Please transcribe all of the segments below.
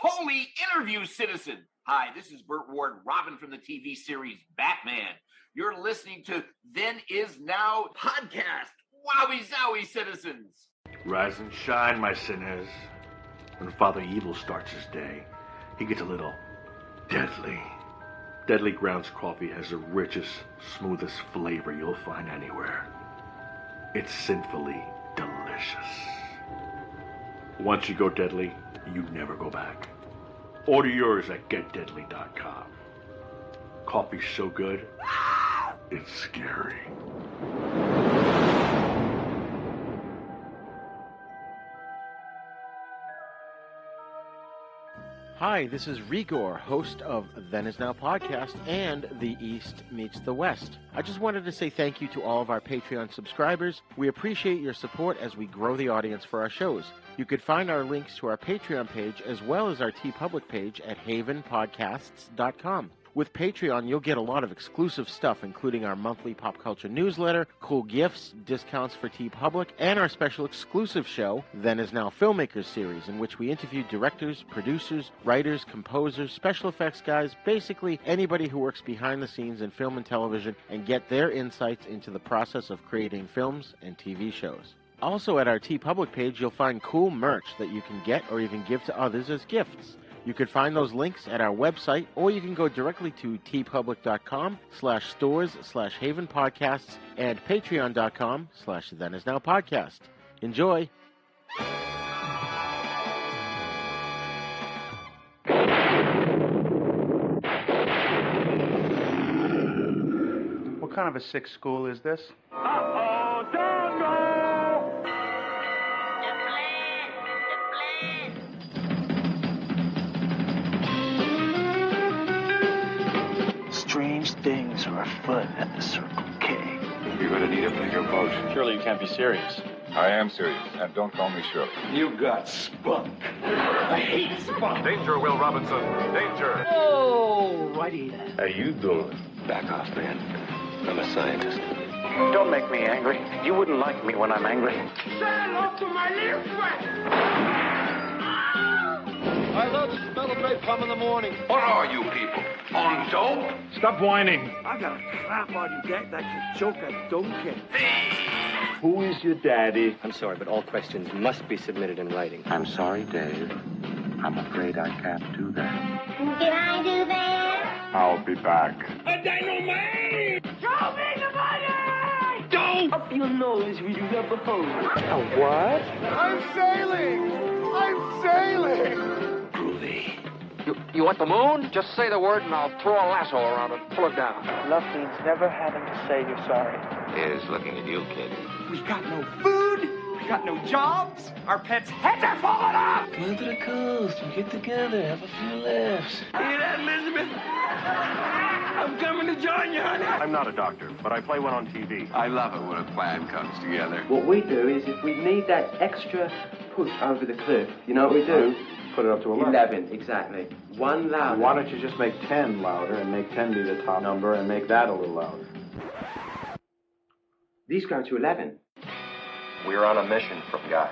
Holy interview, citizen. Hi, this is Burt Ward, Robin from the TV series Batman. You're listening to Then Is Now podcast. Wowie zowie, citizens. Rise and shine, my sinners. When Father Evil starts his day, he gets a little deadly. Deadly Grounds coffee has the richest, smoothest flavor you'll find anywhere. It's sinfully delicious. Once you go deadly, you never go back. Order yours at getdeadly.com. Coffee's so good, it's scary. Hi, this is Rigor, host of Then Is Now podcast and The East Meets the West. I just wanted to say thank you to all of our Patreon subscribers. We appreciate your support as we grow the audience for our shows. You could find our links to our Patreon page as well as our TeePublic page at havenpodcasts.com. With Patreon, you'll get a lot of exclusive stuff, including our monthly pop culture newsletter, cool gifts, discounts for TeePublic, and our special exclusive show, Then Is Now Filmmakers series, in which we interview directors, producers, writers, composers, special effects guys, basically anybody who works behind the scenes in film and television, and get their insights into the process of creating films and TV shows. Also at our TeePublic page, you'll find cool merch that you can get or even give to others as gifts. You can find those links at our website, or you can go directly to tpublic.com/stores/havenpodcasts and patreon.com/thenisnowpodcast. Enjoy! What kind of a sick school is this? Uh-oh, Dongo! Strange things are afoot at the Circle K. You're gonna need a bigger boat. Surely you can't be serious. I am serious, and don't call me Shirley. You got spunk. I hate spunk. Danger, Will Robinson. Danger. Oh, righty then. How you doing? Back off, man. I'm a scientist. Don't make me angry. You wouldn't like me when I'm angry. Say hello to my little friend. I love the smell of napalm in the morning. What are you people? On dope? Stop whining. I got a crap on deck that can choke a donkey. Who is your daddy? I'm sorry, but all questions must be submitted in writing. I'm sorry, Dave. I'm afraid I can't do that. Can I do that? I'll be back. A dynamite! Show me the money! Don't! Up your nose with your rubber hose. A what? I'm sailing! I'm sailing! Groovy. You want the moon? Just say the word and I'll throw a lasso around it and pull it down. Love means never having to say you're sorry. Here's looking at you, kid. We got no food. We got no jobs. Our pets' heads are falling off. Come to the coast and get together, have a few laughs. Hear that, Elizabeth? I'm coming to join you, honey. I'm not a doctor, but I play one on TV. I love it when a plan comes together. What we do is if we need that extra push over the cliff, you know what we do? Put it up to 11. 11, exactly. One louder. Why don't you just make 10 louder and make 10 be the top number and make that a little louder? These go to 11. We're on a mission from God.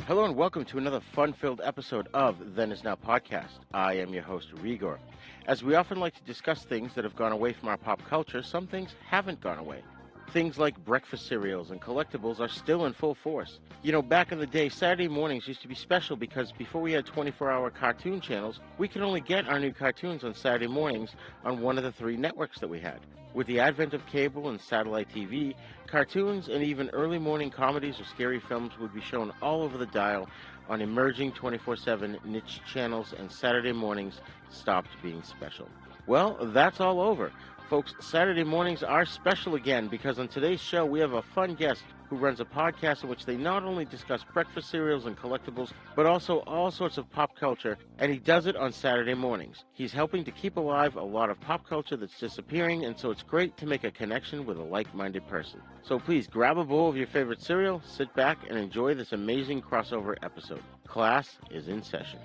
Hello and welcome to another fun-filled episode of Then Is Now podcast. I am your host, Rigor. As we often like to discuss things that have gone away from our pop culture, some things haven't gone away. Things like breakfast cereals and collectibles are still in full force. You know, back in the day, Saturday mornings used to be special because before we had 24-hour cartoon channels, we could only get our new cartoons on Saturday mornings on one of the three networks that we had. With the advent of cable and satellite TV, cartoons and even early morning comedies or scary films would be shown all over the dial on emerging 24/7 niche channels, and Saturday mornings stopped being special. Well, that's all over. Folks, Saturday mornings are special again because on today's show we have a fun guest who runs a podcast in which they not only discuss breakfast cereals and collectibles, but also all sorts of pop culture, and he does it on Saturday mornings. He's helping to keep alive a lot of pop culture that's disappearing, and so it's great to make a connection with a like-minded person. So please grab a bowl of your favorite cereal, sit back, and enjoy this amazing crossover episode. Class is in session.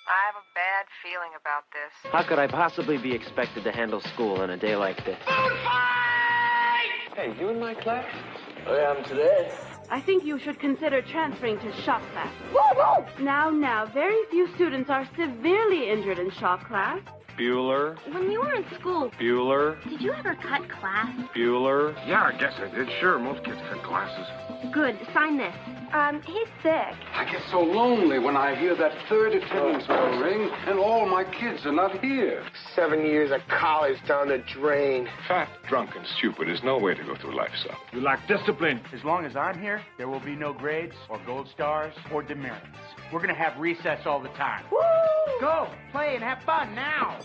I have a bad feeling about this. How could I possibly be expected to handle school on a day like this? Hey, you in my class? I am today. I think you should consider transferring to shop class. Woo-hoo! Now, very few students are severely injured in shop class. Bueller. When you were in school, Bueller. did you ever cut class? Bueller. Yeah, I guess I did. Sure, most kids cut classes. Good. Sign this. He's sick. I get so lonely when I hear that third attendance bell ring and all my kids are not here. 7 years of college down the drain. Fat, drunk, and stupid is no way to go through life, son. You lack discipline. As long as I'm here, there will be no grades or gold stars or demerits. We're going to have recess all the time. Woo! Go, play, and have fun now.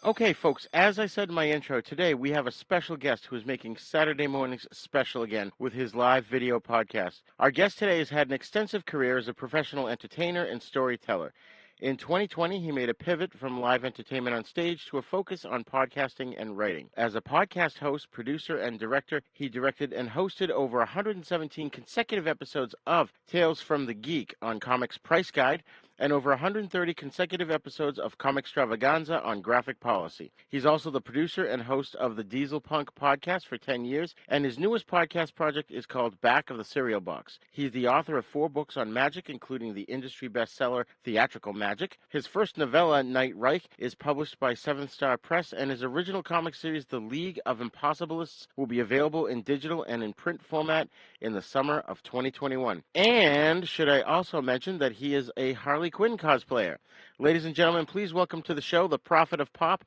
Okay, folks, as I said in my intro, today we have a special guest who is making Saturday mornings special again with his live video podcast. Our guest today has had an extensive career as a professional entertainer and storyteller. In 2020, he made a pivot from live entertainment on stage to a focus on podcasting and writing. As a podcast host, producer, and director, he directed and hosted over 117 consecutive episodes of Tales from the Geek on Comics Price Guide, and over 130 consecutive episodes of Comicstravaganza on Graphic Policy. He's also the producer and host of the Diesel Punk podcast for 10 years, and his newest podcast project is called Back of the Cereal Box. He's the author of 4 books on magic, including the industry bestseller Theatrical Magic. His first novella, Night Reich, is published by Seventh Star Press, and his original comic series, The League of Impossibilists, will be available in digital and in print format in the summer of 2021. And should I also mention that he is a Harley Quinn cosplayer. Ladies and gentlemen, please welcome to the show the prophet of pop.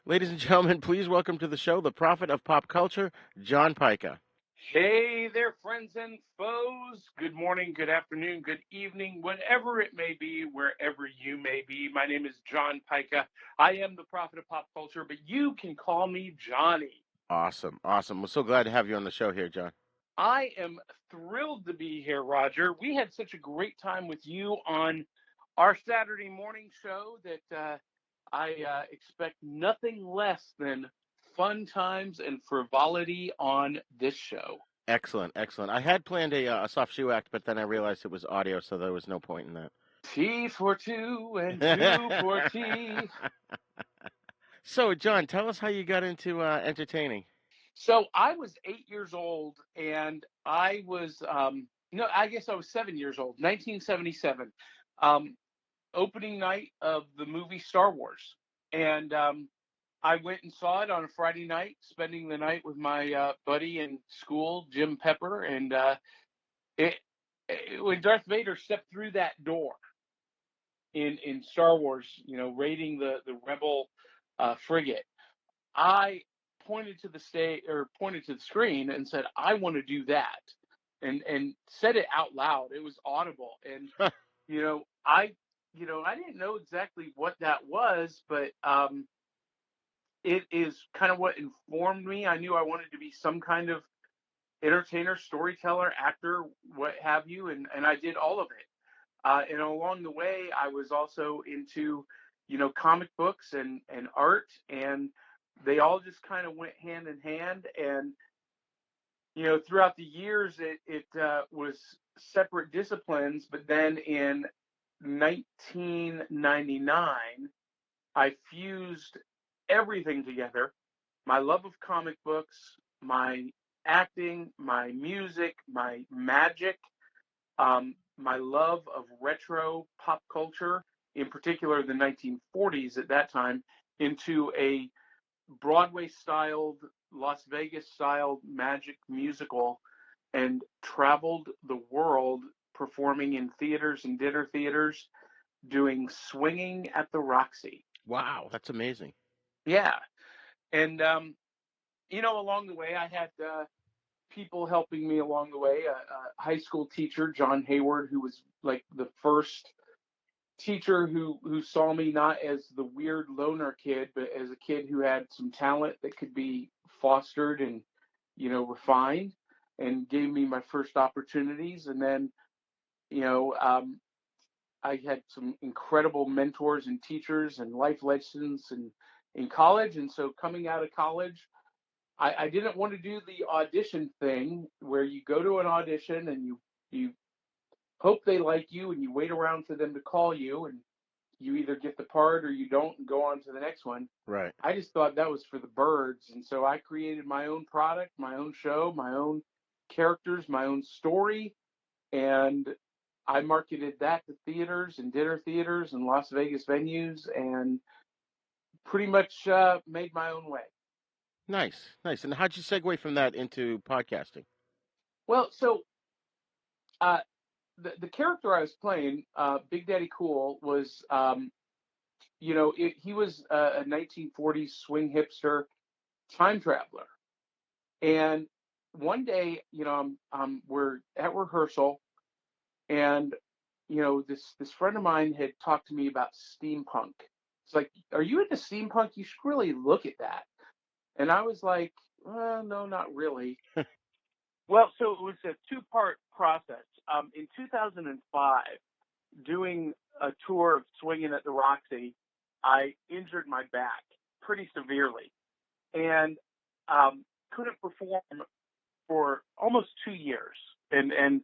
Ladies and gentlemen, please welcome to the show the prophet of pop culture, John Pyka. Hey there, friends and foes. Good morning, good afternoon, good evening, whatever it may be, wherever you may be. My name is John Pyka. I am the prophet of pop culture, but you can call me Johnny. Awesome. We're so glad to have you on the show here, John. I am thrilled to be here, Roger. We had such a great time with you on our Saturday morning show that I expect nothing less than fun times and frivolity on this show. Excellent. I had planned a soft shoe act, but then I realized it was audio, so there was no point in that. T for two and two for T. So, John, tell us how you got into entertaining. So I was 8 years old, and I was, I guess I was 7 years old, 1977, opening night of the movie Star Wars. And I went and saw it on a Friday night, spending the night with my buddy in school, Jim Pepper. And when Darth Vader stepped through that door in Star Wars, raiding the Rebel frigate, I pointed to the screen and said, I want to do that, and said it out loud. It was audible. And I didn't know exactly what that was, but it is kind of what informed me. I knew I wanted to be some kind of entertainer, storyteller, actor, what have you, and I did all of it. And along the way, I was also into comic books and art, and they all just kind of went hand in hand. And, throughout the years, it was separate disciplines. But then in 1999, I fused everything together. My love of comic books, my acting, my music, my magic, my love of retro pop culture, in particular the 1940s at that time, into a Broadway-styled, Las Vegas-styled magic musical, and traveled the world performing in theaters and dinner theaters, doing Swinging at the Roxy. Wow, that's amazing. Yeah. And, along the way, I had people helping me along the way. A high school teacher, John Hayward, who was like the first teacher who saw me not as the weird loner kid, but as a kid who had some talent that could be fostered and, refined, and gave me my first opportunities. And then, I had some incredible mentors and teachers and life lessons in college. And so coming out of college, I didn't want to do the audition thing where you go to an audition and you hope they like you, and you wait around for them to call you, and you either get the part or you don't and go on to the next one. Right. I just thought that was for the birds. And so I created my own product, my own show, my own characters, my own story. And I marketed that to theaters and dinner theaters and Las Vegas venues, and pretty much made my own way. Nice, nice. And how'd you segue from that into podcasting? Well, so the character I was playing, Big Daddy Cool, was, he was a 1940s swing hipster time traveler. And one day, we're at rehearsal, and this friend of mine had talked to me about steampunk. It's like, are you into steampunk? You should really look at that. And I was like, well, no, not really. Well, so it was a two-part process. In 2005, doing a tour of Swinging at the Roxy, I injured my back pretty severely, and couldn't perform for almost 2 years. And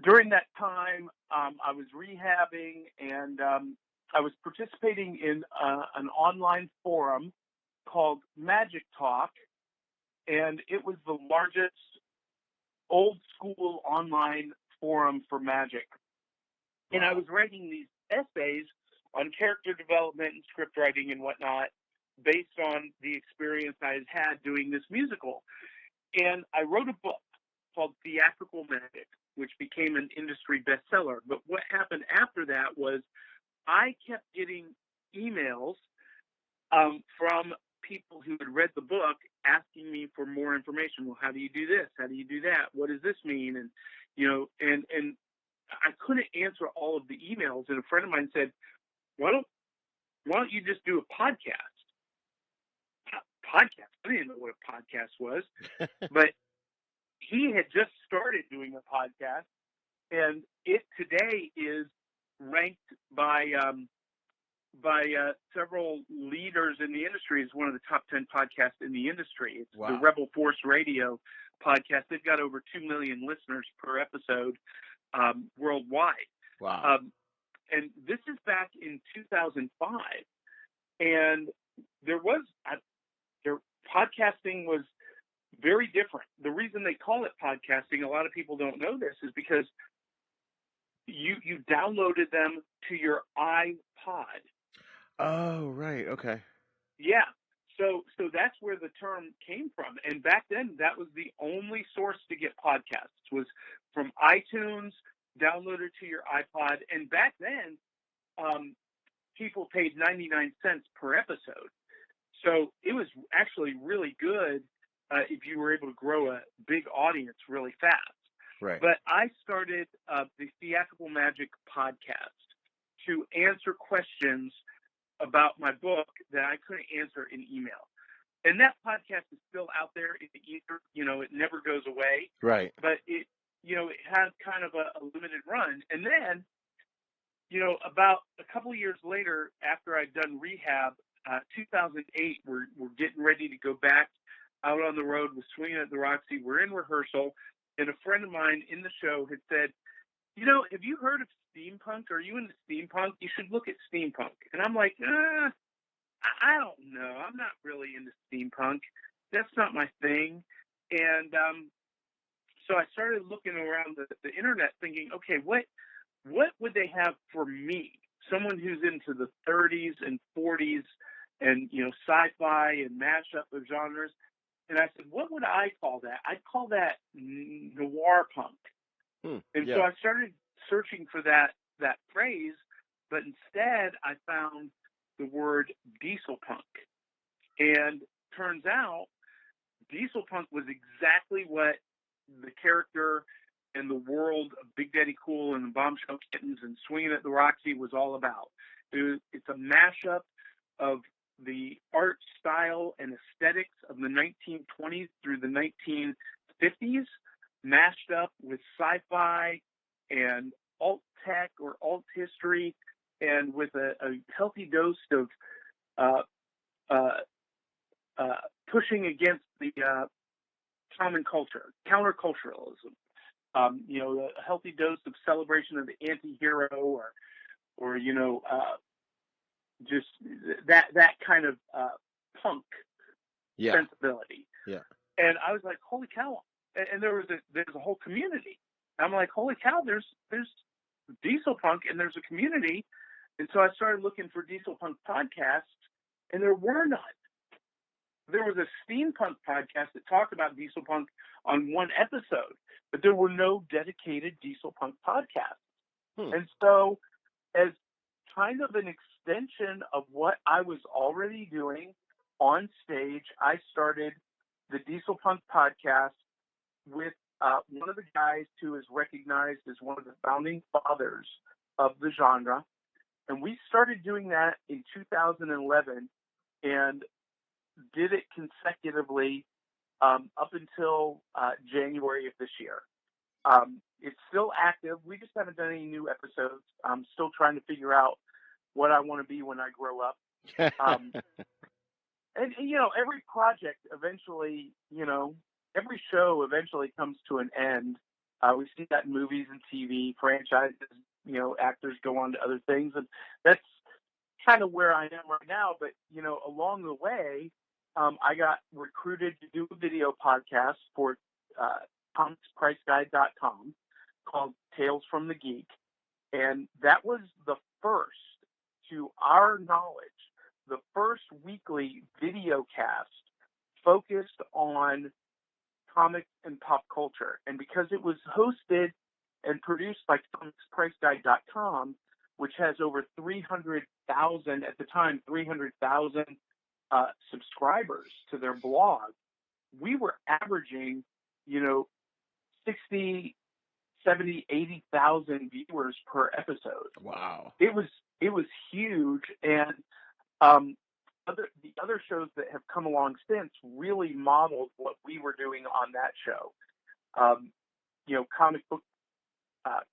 during that time, I was rehabbing, and I was participating in an online forum called Magic Talk, and it was the largest old school online forum for magic. And I was writing these essays on character development and script writing and whatnot based on the experience I had doing this musical. And I wrote a book called Theatrical Magic, which became an industry bestseller. But what happened after that was I kept getting emails from people who had read the book asking me for more information. Well, how do you do this? How do you do that? What does this mean? And, and I couldn't answer all of the emails. And a friend of mine said, why don't you just do a podcast? Podcast? I didn't know what a podcast was, but he had just started doing a podcast, and it today is ranked by several leaders in the industry as one of the top 10 podcasts in the industry. It's the Rebel Force Radio podcast. They've got over 2 million listeners per episode worldwide. Wow. And this is back in 2005. And podcasting was very different. The reason they call it podcasting, a lot of people don't know this, is because you downloaded them to your iPod. Oh, right. Okay. Yeah. So that's where the term came from. And back then, that was the only source to get podcasts, was from iTunes, downloaded to your iPod. And back then, people paid 99 cents per episode. So it was actually really good if you were able to grow a big audience really fast. Right. But I started the Theatrical Magic podcast to answer questions about my book that I couldn't answer in email. And that podcast is still out there in the ether. It never goes away. Right. But it has kind of a limited run. And then, about a couple of years later, after I'd done rehab, 2008, we're getting ready to go back out on the road with Swinging at the Roxy. We're in rehearsal, and a friend of mine in the show had said, have you heard of steampunk? Are you into steampunk? You should look at steampunk. And I'm like, I don't know. I'm not really into steampunk. That's not my thing. And so I started looking around the internet thinking, okay, what would they have for me? Someone who's into the 30s and 40s and, sci-fi and mashup of genres. And I said, what would I call that? I'd call that noir punk. So I started searching for that phrase, but instead I found the word diesel punk. And turns out diesel punk was exactly what the character and the world of Big Daddy Cool and the Bombshell Kittens and Swinging at the Roxy was all about. It's a mashup of the art style and aesthetics of the 1920s through the 1950s, mashed up with sci-fi and alt tech or alt history, and with a healthy dose of pushing against the common culture, counterculturalism. a healthy dose of celebration of the anti-hero, or just that kind of punk sensibility. Yeah. And I was like, holy cow! And there's a whole community. I'm like, holy cow! There's diesel punk, and there's a community. And so I started looking for diesel punk podcasts, and there were none. There was a steampunk podcast that talked about diesel punk on one episode, but there were no dedicated diesel punk podcasts. And so, as kind of an extension of what I was already doing on stage, I started the Diesel Punk podcast with one of the guys who is recognized as one of the founding fathers of the genre. And we started doing that in 2011 and did it consecutively up until January of this year. It's still active. We just haven't done any new episodes. I'm still trying to figure out what I want to be when I grow up. And every project eventually, every show eventually comes to an end. We see that in movies and TV franchises. Actors go on to other things, and that's kind of where I am right now. But along the way, I got recruited to do a video podcast for comicspriceguide.com called Tales from the Geek, and that was the first, to our knowledge, the first weekly video cast focused on comics and pop culture. And because it was hosted and produced by comicspriceguide.com, which has over 300,000, at the time, 300,000 subscribers to their blog, we were averaging, 60, 70, 80,000 viewers per episode. Wow. It was huge. And the other shows that have come along since really modeled what we were doing on that show.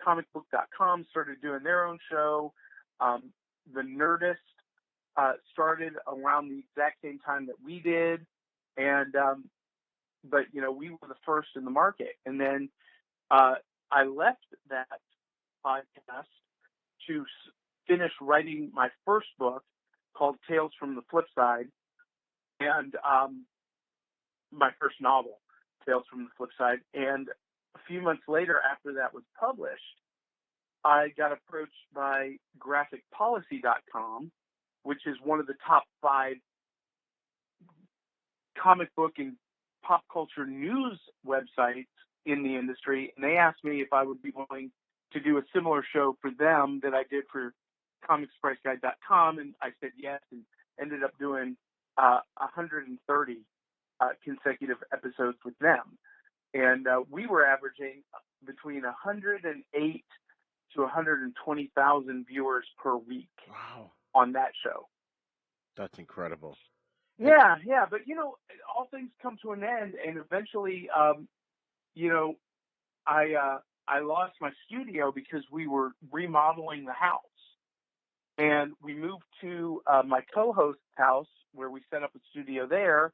Comicbook.com started doing their own show. The Nerdist started around the exact same time that we did. And, but we were the first in the market. And then I left that podcast to finish writing my first book called Tales from the Flip Side, and my first novel, Tales from the Flip Side. And a few months later, after that was published, I got approached by graphicpolicy.com, which is one of the top 5 comic book and pop culture news websites in the industry. And they asked me if I would be willing to do a similar show for them that I did for comicspriceguide.com, and I said yes, and ended up doing 130 consecutive episodes with them. And we were averaging between 108 to 120,000 viewers per week. Wow. On that show. That's incredible. Yeah, but all things come to an end, and eventually, I lost my studio because we were remodeling the house. And we moved to my co-host's house, where we set up a studio there.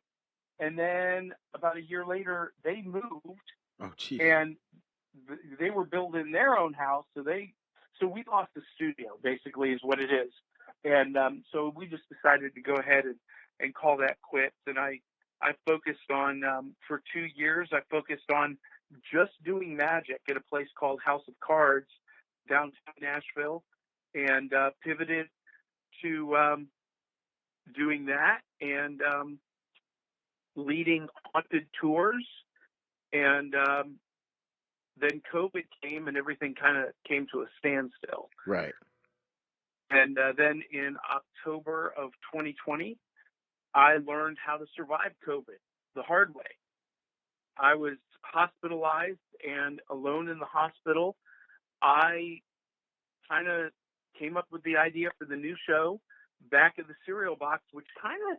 And then about a year later, they moved. Oh, geez. And they were building their own house. So we lost the studio, basically, is what it is. And so we just decided to go ahead and call that quits. And I focused on, for 2 years, I focused on just doing magic at a place called House of Cards, downtown Nashville. And pivoted to doing that and leading haunted tours. And then COVID came and everything kind of came to a standstill. Right. And then in October of 2020, I learned how to survive COVID the hard way. I was hospitalized and alone in the hospital. I kind of came up with the idea for the new show, Back of the Cereal Box, which kind of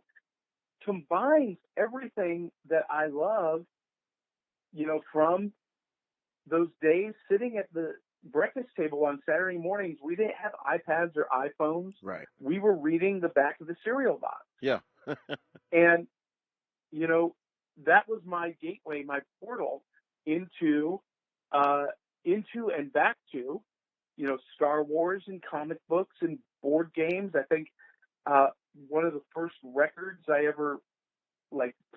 combines everything that I love, from those days sitting at the breakfast table on Saturday mornings. We didn't have iPads or iPhones. Right. We were reading the Back of the Cereal Box. Yeah. And, that was my gateway, my portal into into and back to, Star Wars and comic books and board games. I think one of the first records I ever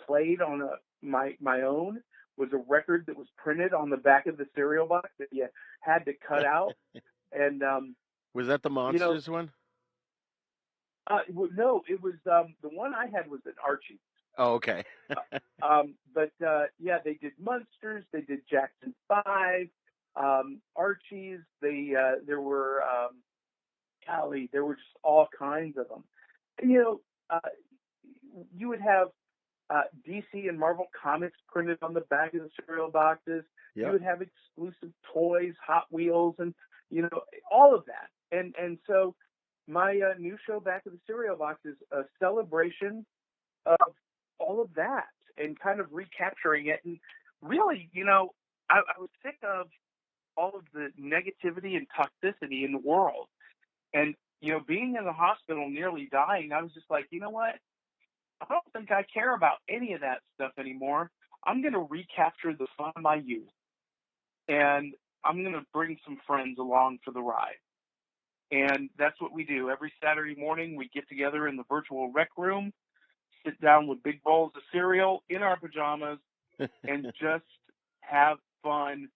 played on my own was a record that was printed on the back of the cereal box that you had to cut out. And was that the Monsters one? No, it was the one I had was an Archie. Oh, okay. But they did Munsters, they did Jackson 5, Archies. There were there were just all kinds of them. And you would have DC and Marvel comics printed on the back of the cereal boxes. Yep. You would have exclusive toys, Hot Wheels, and all of that. And so my new show, Back of the Cereal Box, is a celebration of all of that and kind of recapturing it. And really, I was sick of all of the negativity and toxicity in the world. And, being in the hospital nearly dying, I was just like, you know what? I don't think I care about any of that stuff anymore. I'm going to recapture the fun of my youth. And I'm going to bring some friends along for the ride. And that's what we do. Every Saturday morning, we get together in the virtual rec room, sit down with big bowls of cereal in our pajamas, and just have fun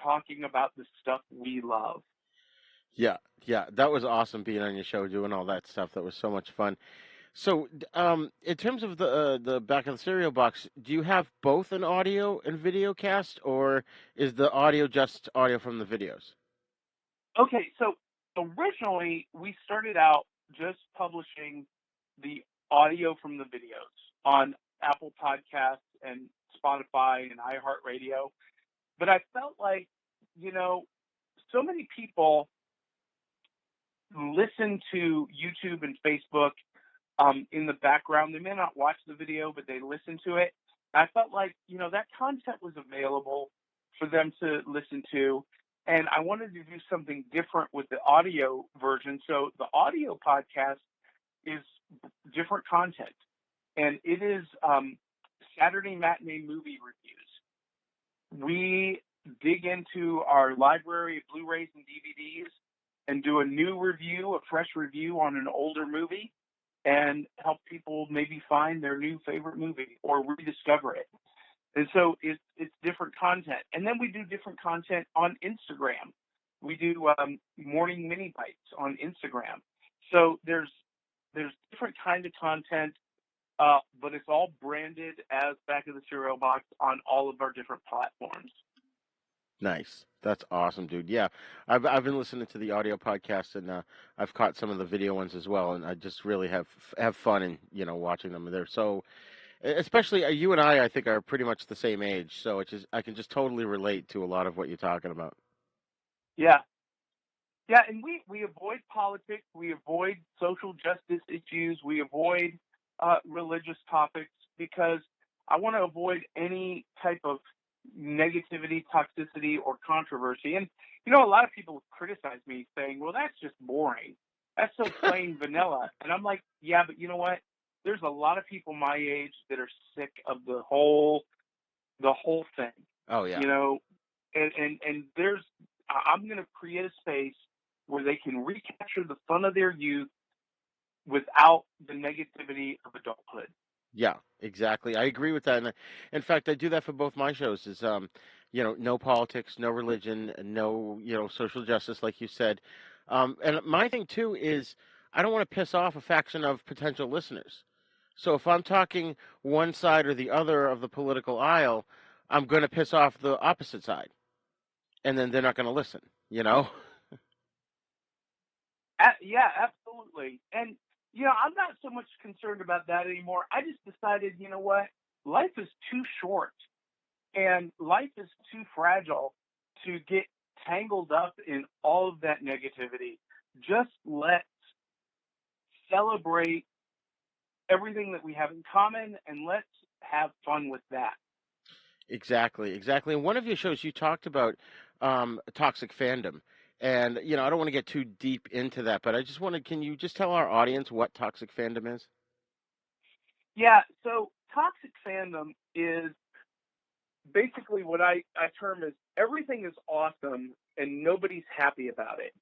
talking about the stuff we love. Yeah, that was awesome being on your show, doing all that stuff. That was so much fun. So, in terms of the Back of the Cereal Box, do you have both an audio and video cast, or is the audio just audio from the videos? Okay, so originally we started out just publishing the audio from the videos on Apple Podcasts and Spotify and iHeartRadio, but I felt like, so many people listen to YouTube and Facebook in the background. They may not watch the video, but they listen to it. I felt like, that content was available for them to listen to, and I wanted to do something different with the audio version. So the audio podcast is different content, and it is Saturday matinee movie reviews. We dig into our library of Blu-rays and DVDs and do a new review, a fresh review on an older movie, and help people maybe find their new favorite movie or rediscover it. And so it's different content. And then we do different content on Instagram. We do morning mini bites on Instagram. So there's different kind of content, but it's all branded as Back of the Cereal Box on all of our different platforms. Nice. That's awesome, dude. Yeah, I've been listening to the audio podcast, and I've caught some of the video ones as well, and I just really have fun in watching them. They're so, especially you and I think are pretty much the same age, so I can just totally relate to a lot of what you're talking about. Yeah, and we avoid politics, we avoid social justice issues, we avoid religious topics because I want to avoid any type of negativity, toxicity, or controversy. And, a lot of people criticize me saying, well, that's just boring. That's so plain vanilla. And I'm like, yeah, but you know what? There's a lot of people my age that are sick of the whole thing. Oh, yeah. And I'm going to create a space where they can recapture the fun of their youth without the negativity of adulthood. Yeah, exactly. I agree with that. And in fact, I do that for both my shows. Is no politics, no religion, no social justice, like you said. And my thing too is I don't want to piss off a faction of potential listeners. So if I'm talking one side or the other of the political aisle, I'm going to piss off the opposite side, and then they're not going to listen. Yeah, absolutely. And I'm not so much concerned about that anymore. I just decided, you know what? Life is too short and life is too fragile to get tangled up in all of that negativity. Just let's celebrate everything that we have in common and let's have fun with that. Exactly. In one of your shows, you talked about toxic fandom. And, I don't want to get too deep into that, but can you just tell our audience what toxic fandom is? Yeah, so toxic fandom is basically what I term as everything is awesome and nobody's happy about it.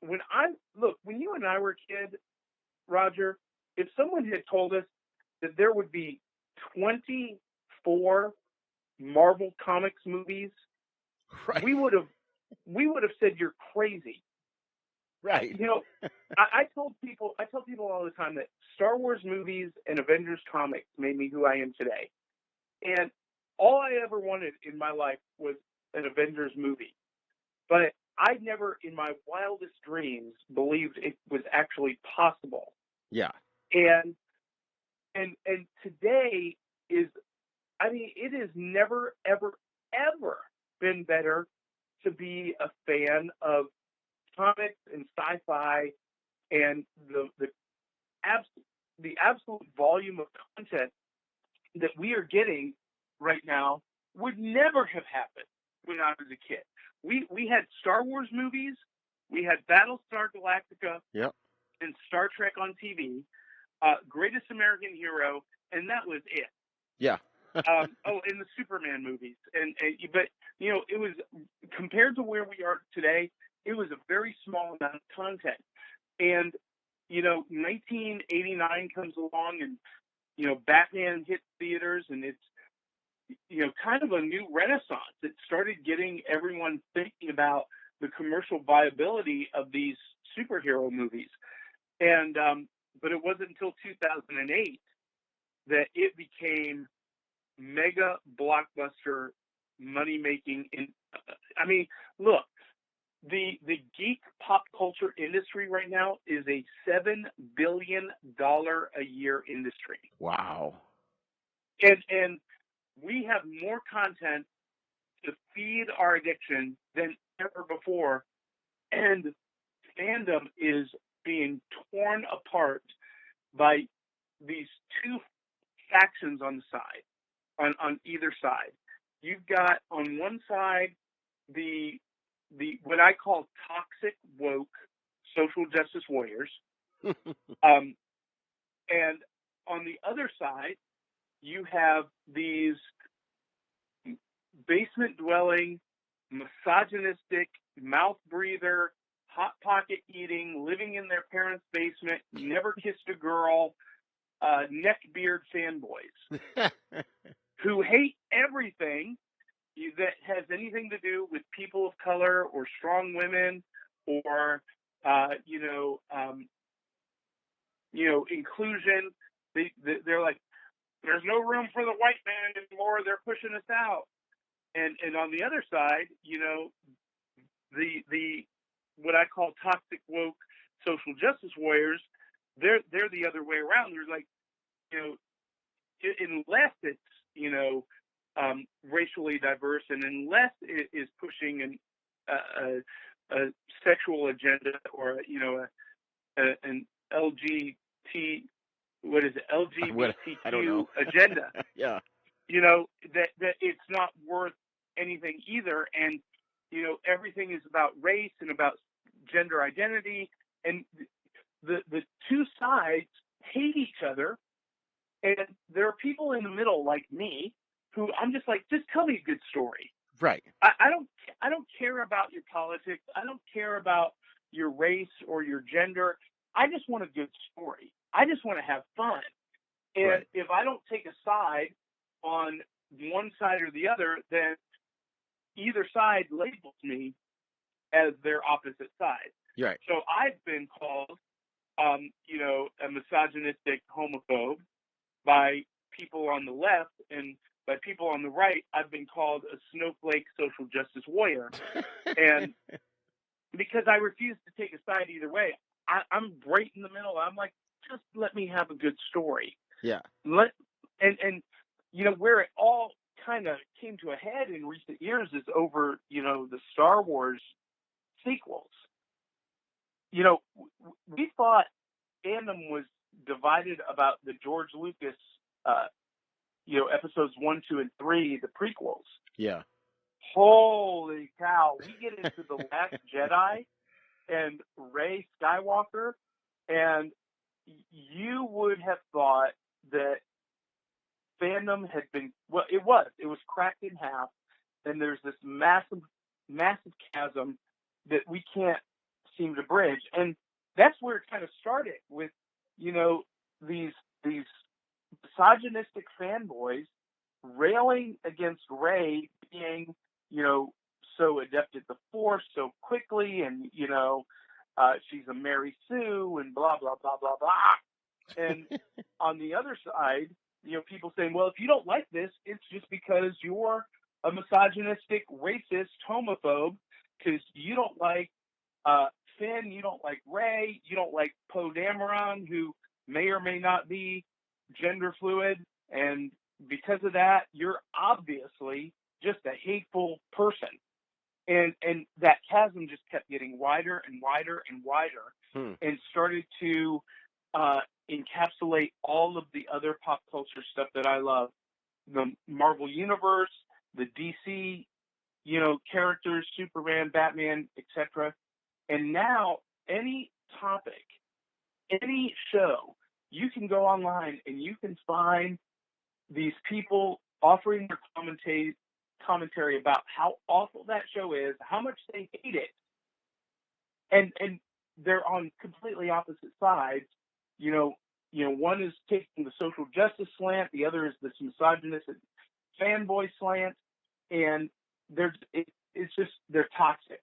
When you and I were a kid, Roger, if someone had told us that there would be 24 Marvel Comics movies, right. we would have said you're crazy. Right. You know, I tell people all the time that Star Wars movies and Avengers comics made me who I am today. And all I ever wanted in my life was an Avengers movie. But I never in my wildest dreams believed it was actually possible. Yeah. And today it has never, ever, ever been better to be a fan of comics and sci-fi, and the absolute volume of content that we are getting right now would never have happened when I was a kid. We had Star Wars movies, we had Battlestar Galactica, yep, and Star Trek on TV, Greatest American Hero, and that was it. Yeah. And the Superman movies, but you know, it was compared to where we are today. It was a very small amount of content, and you know, 1989 comes along, and you know, Batman hits theaters, and it's, you know, kind of a new renaissance. It started getting everyone thinking about the commercial viability of these superhero movies, and but it wasn't until 2008 that it became mega blockbuster money making. I mean, look, the geek pop culture industry right now is a $7 billion a year industry. Wow. And we have more content to feed our addiction than ever before, and fandom is being torn apart by these two factions on the side, on either side. You've got on one side the what I call toxic woke social justice warriors, and on the other side you have these basement dwelling, misogynistic, mouth breather, hot pocket eating, living in their parents' basement, never kissed a girl, neckbeard fanboys who hate everything that has anything to do with people of color or strong women or inclusion. They're like, there's no room for the white man anymore. They're pushing us out. And on the other side, you know, the what I call toxic woke social justice warriors, they're the other way around. They're like, you know, unless it's, you know, racially diverse, and unless it is pushing a sexual agenda or, you know, an LGBTQ agenda. Yeah. You know, that it's not worth anything either. And, you know, everything is about race and about gender identity. And the two sides hate each other. And there are people in the middle like me who I'm just like, just tell me a good story. Right. I don't care about your politics. I don't care about your race or your gender. I just want a good story. I just want to have fun. And right. If I don't take a side on one side or the other, then either side labels me as their opposite side. Right. So I've been called, you know, a misogynistic homophobe by people on the left, and by people on the right, I've been called a snowflake social justice warrior. And because I refuse to take a side either way, I'm right in the middle. I'm like, just let me have a good story. Yeah. And you know, where it all kind of came to a head in recent years is over, you know, the Star Wars sequels. You know, we thought fandom was divided about the George Lucas, you know, episodes 1, 2, and 3, the prequels. Yeah. Holy cow! We get into the Last Jedi and Rey Skywalker, and you would have thought that fandom had been, well, it was cracked in half, and there's this massive chasm that we can't seem to bridge. And that's where it kind of started with, these misogynistic fanboys railing against Rey being, so adept at the Force so quickly, and, she's a Mary Sue and blah, blah, blah, blah, blah. And on the other side, people saying, well, if you don't like this, it's just because you're a misogynistic, racist, homophobe, because you don't like Finn, you don't like Rey, you don't like Poe Dameron, who may or may not be gender fluid, and because of that, you're obviously just a hateful person. And that chasm just kept getting wider and wider and wider, and started to encapsulate all of the other pop culture stuff that I love. The Marvel Universe, the DC, characters, Superman, Batman, etc. And now any topic, any show, you can go online and you can find these people offering their commentary about how awful that show is, how much they hate it. And they're on completely opposite sides. One is taking the social justice slant, the other is this misogynistic fanboy slant, and it's just they're toxic,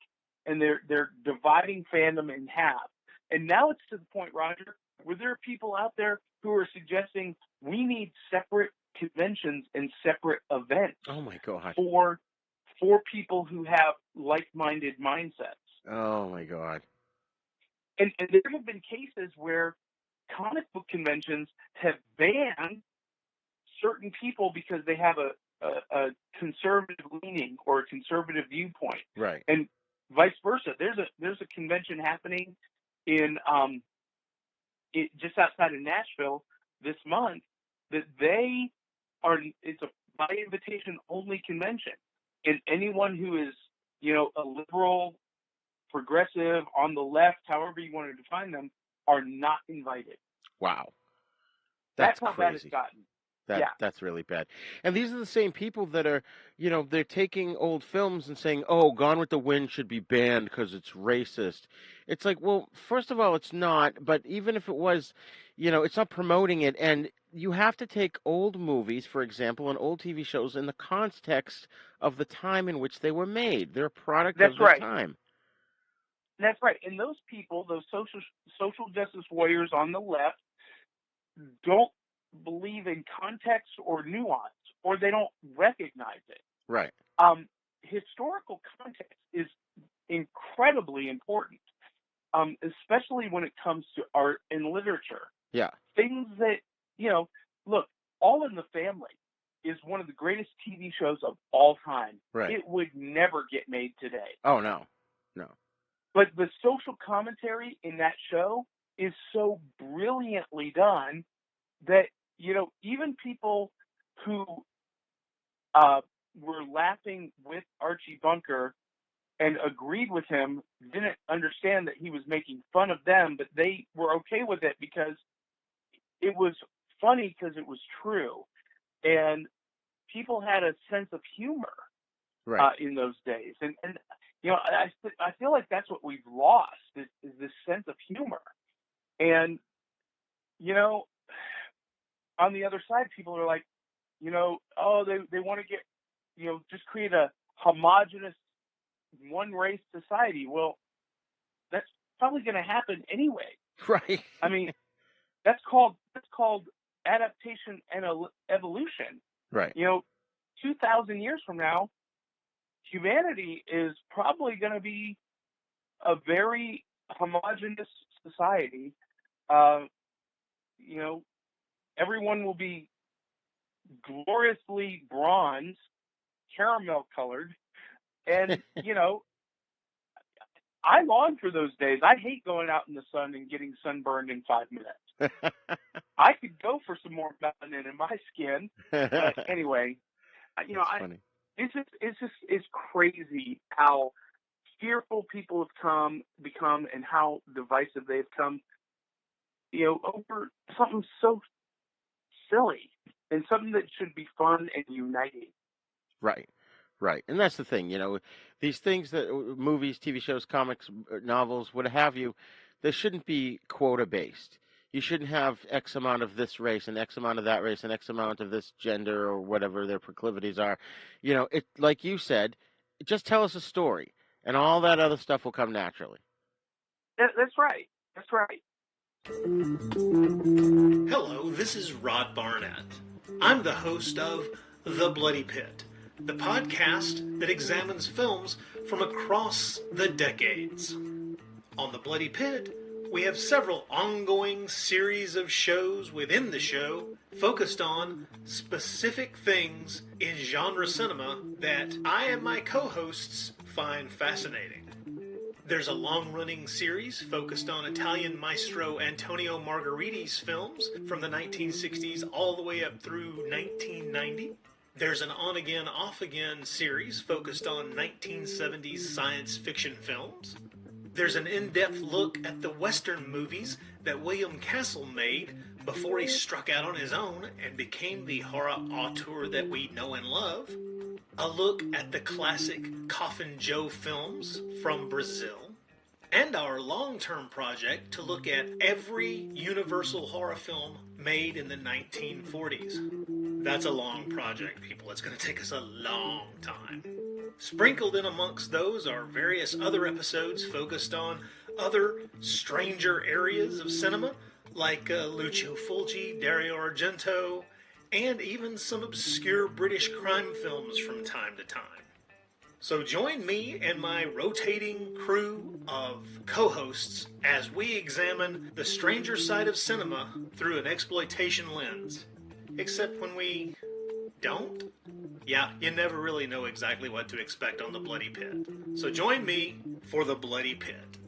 and they're dividing fandom in half. And now it's to the point, Roger, where there are people out there who are suggesting we need separate conventions and separate events. Oh my God. For people who have like-minded mindsets. Oh my God. And there have been cases where comic book conventions have banned certain people because they have a conservative leaning or a conservative viewpoint. Right. And vice versa. There's a convention happening in just outside of Nashville this month that it's a by invitation only convention. And anyone who is, a liberal, progressive, on the left, however you want to define them, are not invited. Wow. That's That's how bad it's crazy. gotten. That's really bad. And these are the same people that are, they're taking old films and saying, oh, Gone with the Wind should be banned because it's racist. It's like, well, first of all, it's not. But even if it was, it's not promoting it. And you have to take old movies, for example, and old TV shows in the context of the time in which they were made. They're a product of their time. That's right. And those people, those social justice warriors on the left, don't believe in context or nuance, or they don't recognize it. Right. Historical context is incredibly important, especially when it comes to art and literature. Yeah. Things that, look, All in the Family is one of the greatest TV shows of all time. Right. It would never get made today. Oh, no. No. But the social commentary in that show is so brilliantly done that, even people who were laughing with Archie Bunker and agreed with him didn't understand that he was making fun of them, but they were okay with it because it was funny because it was true. And people had a sense of humor in those days. And I feel like that's what we've lost is this sense of humor. And, on the other side, people are like, they want to get, just create a homogenous one race society. Well, that's probably going to happen anyway. Right. I mean, that's called adaptation and evolution. Right. 2,000 years from now, humanity is probably going to be a very homogenous society. Everyone will be gloriously bronze, caramel colored, and I long for those days. I hate going out in the sun and getting sunburned in 5 minutes. I could go for some more melanin in my skin, but anyway, it's crazy how fearful people have become and how divisive they've come, over something so silly. and something that should be fun and uniting. Right. Right. And that's the thing, these things that movies, TV shows, comics, novels, what have you, they shouldn't be quota based. You shouldn't have X amount of this race and X amount of that race and X amount of this gender or whatever their proclivities are. It, like you said, just tell us a story and all that other stuff will come naturally. That's right. That's right. Hello, this is Rod Barnett. I'm the host of The Bloody Pit, the podcast that examines films from across the decades. On The Bloody Pit, we have several ongoing series of shows within the show focused on specific things in genre cinema that I and my co-hosts find fascinating. There's a long-running series focused on Italian maestro Antonio Margheriti's films from the 1960s all the way up through 1990. There's an on-again, off-again series focused on 1970s science fiction films. There's an in-depth look at the Western movies that William Castle made before he struck out on his own and became the horror auteur that we know and love. A look at the classic Coffin Joe films from Brazil. And our long-term project to look at every Universal horror film made in the 1940s. That's a long project, people. It's going to take us a long time. Sprinkled in amongst those are various other episodes focused on other stranger areas of cinema, like Lucio Fulci, Dario Argento, and even some obscure British crime films from time to time. So join me and my rotating crew of co-hosts as we examine the stranger side of cinema through an exploitation lens. Except when we don't? Yeah, you never really know exactly what to expect on The Bloody Pit. So join me for The Bloody Pit.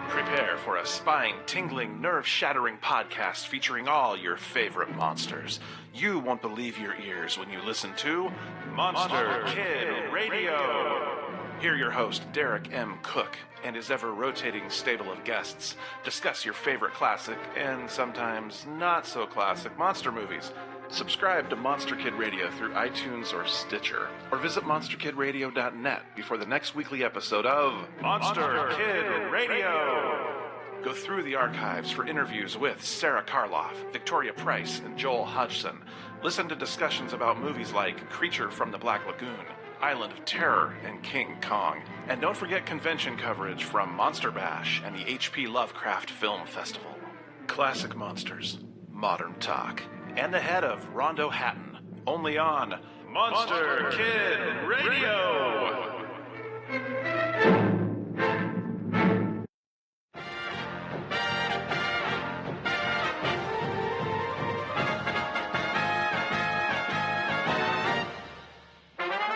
Prepare for a spine-tingling, nerve-shattering podcast featuring all your favorite monsters. You won't believe your ears when you listen to Monster Kid Radio. Hear your host, Derek M. Cook, and his ever-rotating stable of guests discuss your favorite classic and sometimes not-so-classic monster movies. Subscribe to Monster Kid Radio through iTunes or Stitcher, or visit monsterkidradio.net before the next weekly episode of Monster Kid Radio. Go through the archives for interviews with Sarah Karloff, Victoria Price, and Joel Hodgson. Listen to discussions about movies like Creature from the Black Lagoon, Island of Terror, and King Kong. And don't forget convention coverage from Monster Bash and the H.P. Lovecraft Film Festival. Classic monsters, modern talk, and the head of Rondo Hatton, only on Monster Kid Radio.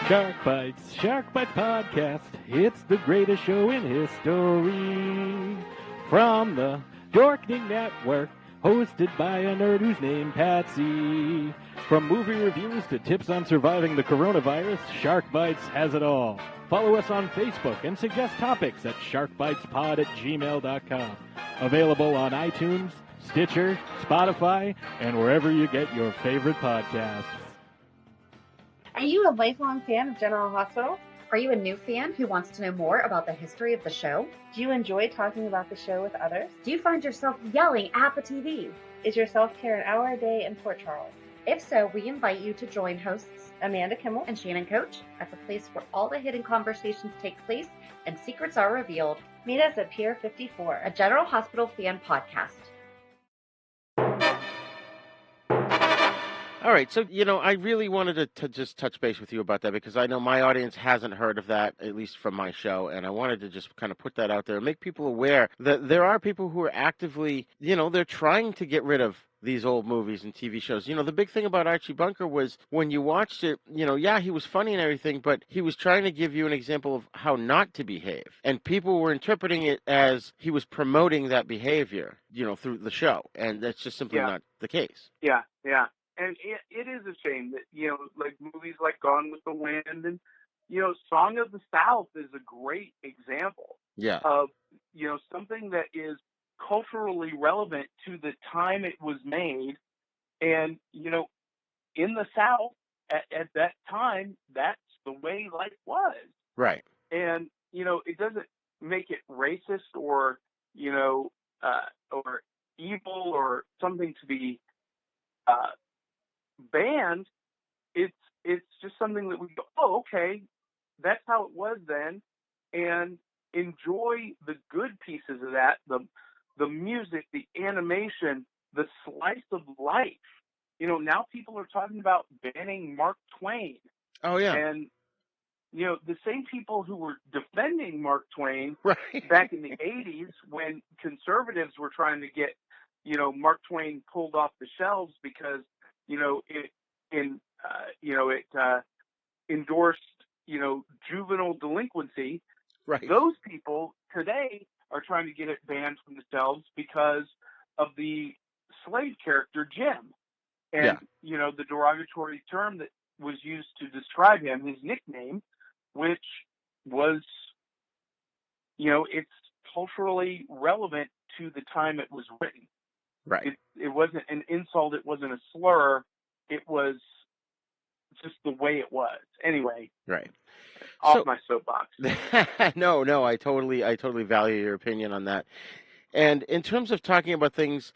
Shark Bites Podcast. It's the greatest show in history. From the Dorkening Network, hosted by a nerd who's named Patsy. From movie reviews to tips on surviving the coronavirus, Shark Bites has it all. Follow us on Facebook and suggest topics at sharkbitespod@gmail.com. Available on iTunes, Stitcher, Spotify, and wherever you get your favorite podcasts. Are you a lifelong fan of General Hospital? Are you a new fan who wants to know more about the history of the show? Do you enjoy talking about the show with others? Do you find yourself yelling at the TV? Is your self-care an hour a day in Port Charles? If so, we invite you to join hosts Amanda Kimmel and Shannon Coach at the place where all the hidden conversations take place and secrets are revealed. Meet us at Pier 54, a General Hospital fan podcast. All right, so, I really wanted to just touch base with you about that because I know my audience hasn't heard of that, at least from my show, and I wanted to just kind of put that out there and make people aware that there are people who are actively, they're trying to get rid of these old movies and TV shows. The big thing about Archie Bunker was when you watched it, yeah, he was funny and everything, but he was trying to give you an example of how not to behave. And people were interpreting it as he was promoting that behavior, through the show. And that's just simply not the case. Yeah. And it is a shame that, like movies like Gone with the Wind and, Song of the South is a great example of, something that is culturally relevant to the time it was made. And, in the South at that time, that's the way life was. Right. And, it doesn't make it racist or, or evil or something to be banned. It's just something that we go, oh, okay, that's how it was then, and enjoy the good pieces of that, the music, the animation, the slice of life. Now people are talking about banning Mark Twain. Oh, yeah. And, the same people who were defending Mark Twain right. back in the 80s when conservatives were trying to get, Mark Twain pulled off the shelves because, it endorsed, juvenile delinquency. Right. Those people today are trying to get it banned from the shelves because of the slave character Jim, and the derogatory term that was used to describe him, his nickname, which was, it's culturally relevant to the time it was written. Right. It wasn't an insult. It wasn't a slur. It was just the way it was. Anyway. Right. Off my soapbox. No, I totally value your opinion on that. And in terms of talking about things,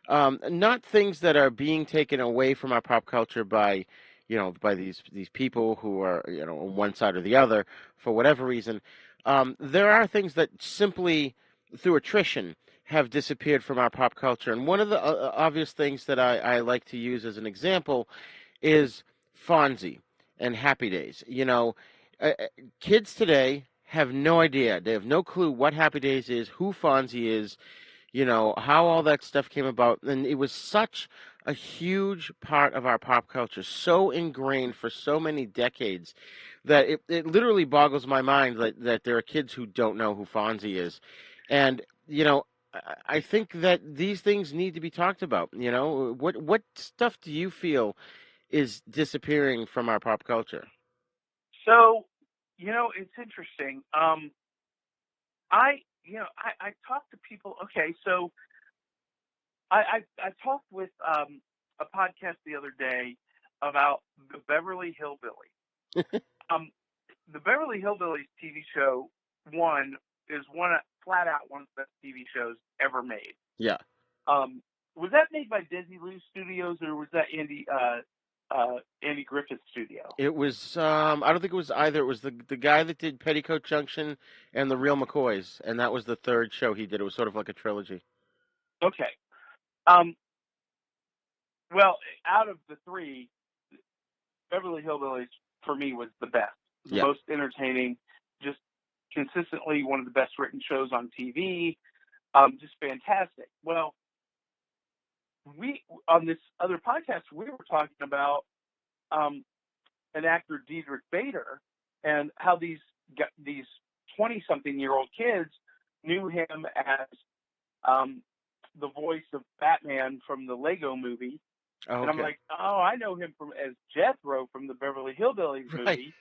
not things that are being taken away from our pop culture by, by these people who are, on one side or the other for whatever reason. There are things that simply through attrition have disappeared from our pop culture. And one of the obvious things that I like to use as an example is Fonzie and Happy Days. Kids today have no idea. They have no clue what Happy Days is, who Fonzie is, how all that stuff came about. And it was such a huge part of our pop culture, so ingrained for so many decades that it literally boggles my mind that there are kids who don't know who Fonzie is. And, I think that these things need to be talked about. What stuff do you feel is disappearing from our pop culture? So, it's interesting. I talk to people. Okay, so I talked with a podcast the other day about the Beverly Hillbillies. The Beverly Hillbillies TV show is flat out one of the best TV shows ever made. Yeah. Was that made by Desilu Studios or was that Andy Griffith's studio? It was. I don't think it was either. It was the guy that did Petticoat Junction and The Real McCoys, and that was the third show he did. It was sort of like a trilogy. Okay. Well, out of the three, Beverly Hillbillies for me was the best, the most entertaining, just consistently one of the best written shows on TV. Just fantastic. Well, we on this other podcast we were talking about an actor, Diedrich Bader, and how these 20-something-year-old kids knew him as the voice of Batman from the Lego movie. Oh, okay. And I'm like, oh, I know him as Jethro from the Beverly Hillbillies movie.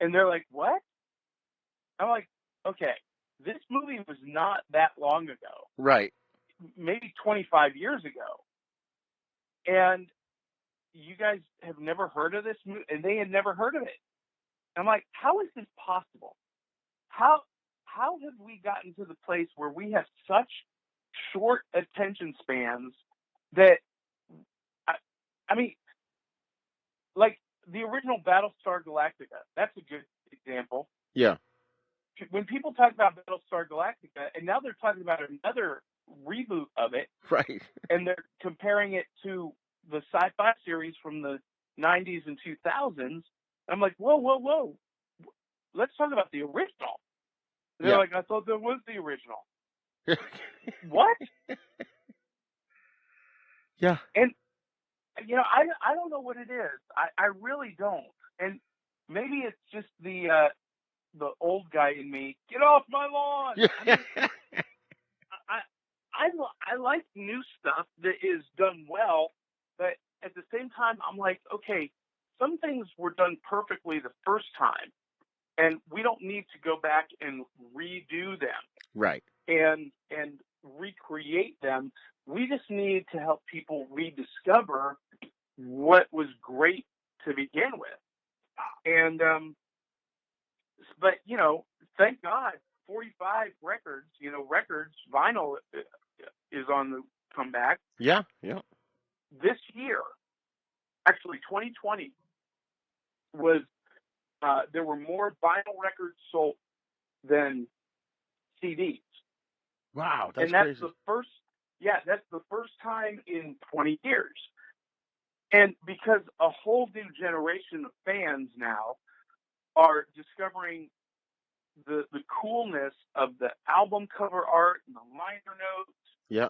And they're like, what? I'm like, okay, this movie was not that long ago. Right. Maybe 25 years ago. And you guys have never heard of this movie? And they had never heard of it. I'm like, how is this possible? How have we gotten to the place where we have such short attention spans that, I mean, like the original Battlestar Galactica, that's a good example. Yeah. When people talk about Battlestar Galactica, and now they're talking about another reboot of it, right? And they're comparing it to the sci-fi series from the 90s and 2000s. I'm like, whoa. Let's talk about the original. And they're like, I thought that was the original. What? Yeah. And, I don't know what it is. I really don't. And maybe it's just the old guy in me. Get off my lawn. I like new stuff that is done well, but at the same time, I'm like, okay, some things were done perfectly the first time, and we don't need to go back and redo them. Right. and recreate them. We just need to help people rediscover what was great to begin with. And but thank God, 45 records, vinyl is on the comeback. Yeah, yeah. This year, actually 2020, was there were more vinyl records sold than CDs. Wow, that's that's crazy. that's the first time in 20 years. And because a whole new generation of fans now are discovering the coolness of the album cover art and the liner notes. Yeah.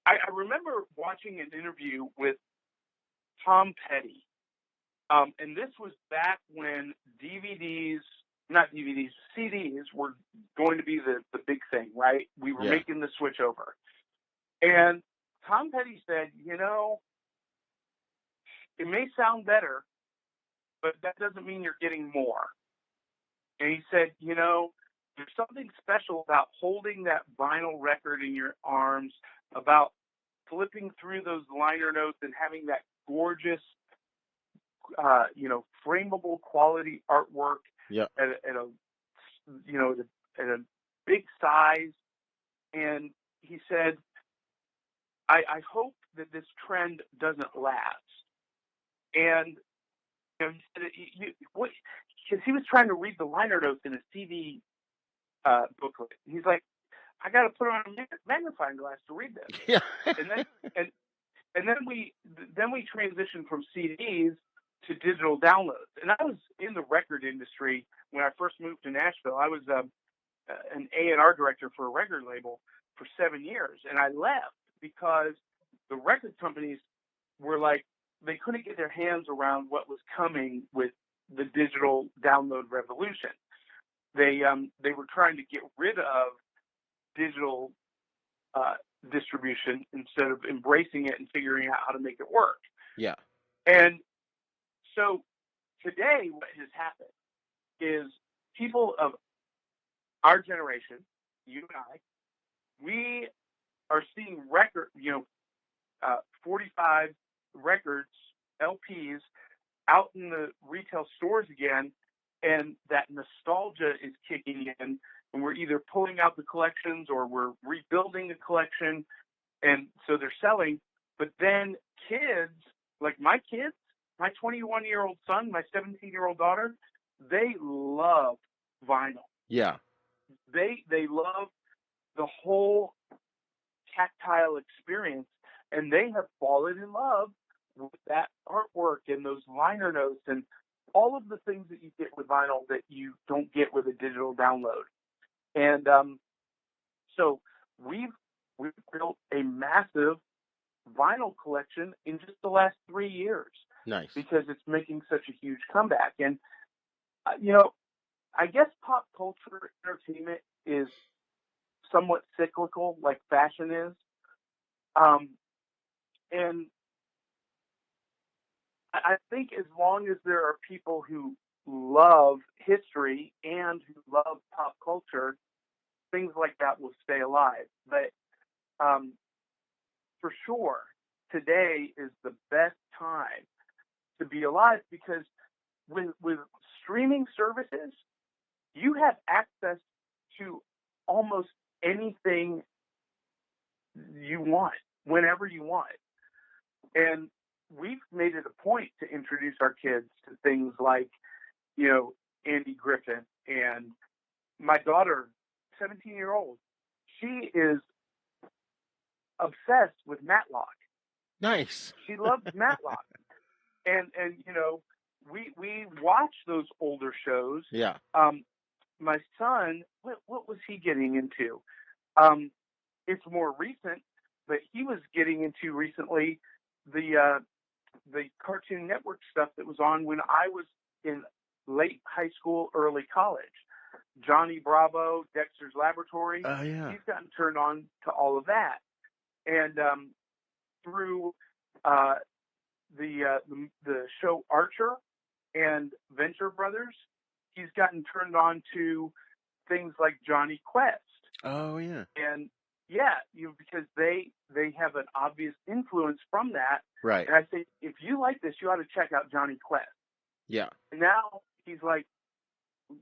I remember watching an interview with Tom Petty. And this was back when CDs were going to be the big thing, right? We were making the switch over. And Tom Petty said, it may sound better, but that doesn't mean you're getting more. And he said, there's something special about holding that vinyl record in your arms, about flipping through those liner notes and having that gorgeous, frameable quality artwork at a big size. And he said, I hope that this trend doesn't last. And he said, because he was trying to read the liner notes in a CD booklet. He's like, I got to put on a magnifying glass to read this. Yeah. and then we transitioned from CDs to digital downloads. And I was in the record industry when I first moved to Nashville. I was an A&R director for a record label for 7 years, and I left because the record companies were like, they couldn't get their hands around what was coming with the digital download revolution. They were trying to get rid of digital distribution instead of embracing it and figuring out how to make it work. Yeah. And so today what has happened is people of our generation, you and I, we are seeing 45 records, LPs, out in the retail stores again, and that nostalgia is kicking in, and we're either pulling out the collections or we're rebuilding a collection, and so they're selling. But then kids, like my 21-year-old son, my 17-year-old daughter, they love vinyl. Yeah. They love the whole tactile experience, and they have fallen in love with that artwork and those liner notes and all of the things that you get with vinyl that you don't get with a digital download. And so we've built a massive vinyl collection in just the last 3 years. Nice. Because it's making such a huge comeback. And, I guess pop culture entertainment is somewhat cyclical, like fashion is. And I think as long as there are people who love history and who love pop culture, things like that will stay alive. But for sure, today is the best time to be alive, because with streaming services, you have access to almost anything you want, whenever you want. And we've made it a point to introduce our kids to things like, Andy Griffin. And my daughter, 17-year-old, she is obsessed with Matlock. Nice. She loves Matlock. And we watch those older shows. Yeah. My son, what was he getting into? It's more recent, but he was getting into recently the Cartoon Network stuff that was on when I was in late high school, early college. Johnny Bravo, Dexter's Laboratory. Oh, yeah. He's gotten turned on to all of that. And through the show Archer and Venture Brothers, he's gotten turned on to things like Johnny Quest. Oh, yeah. And yeah, because they have an obvious influence from that. Right. And I say, if you like this, you ought to check out Johnny Quest. Yeah. And now he's like,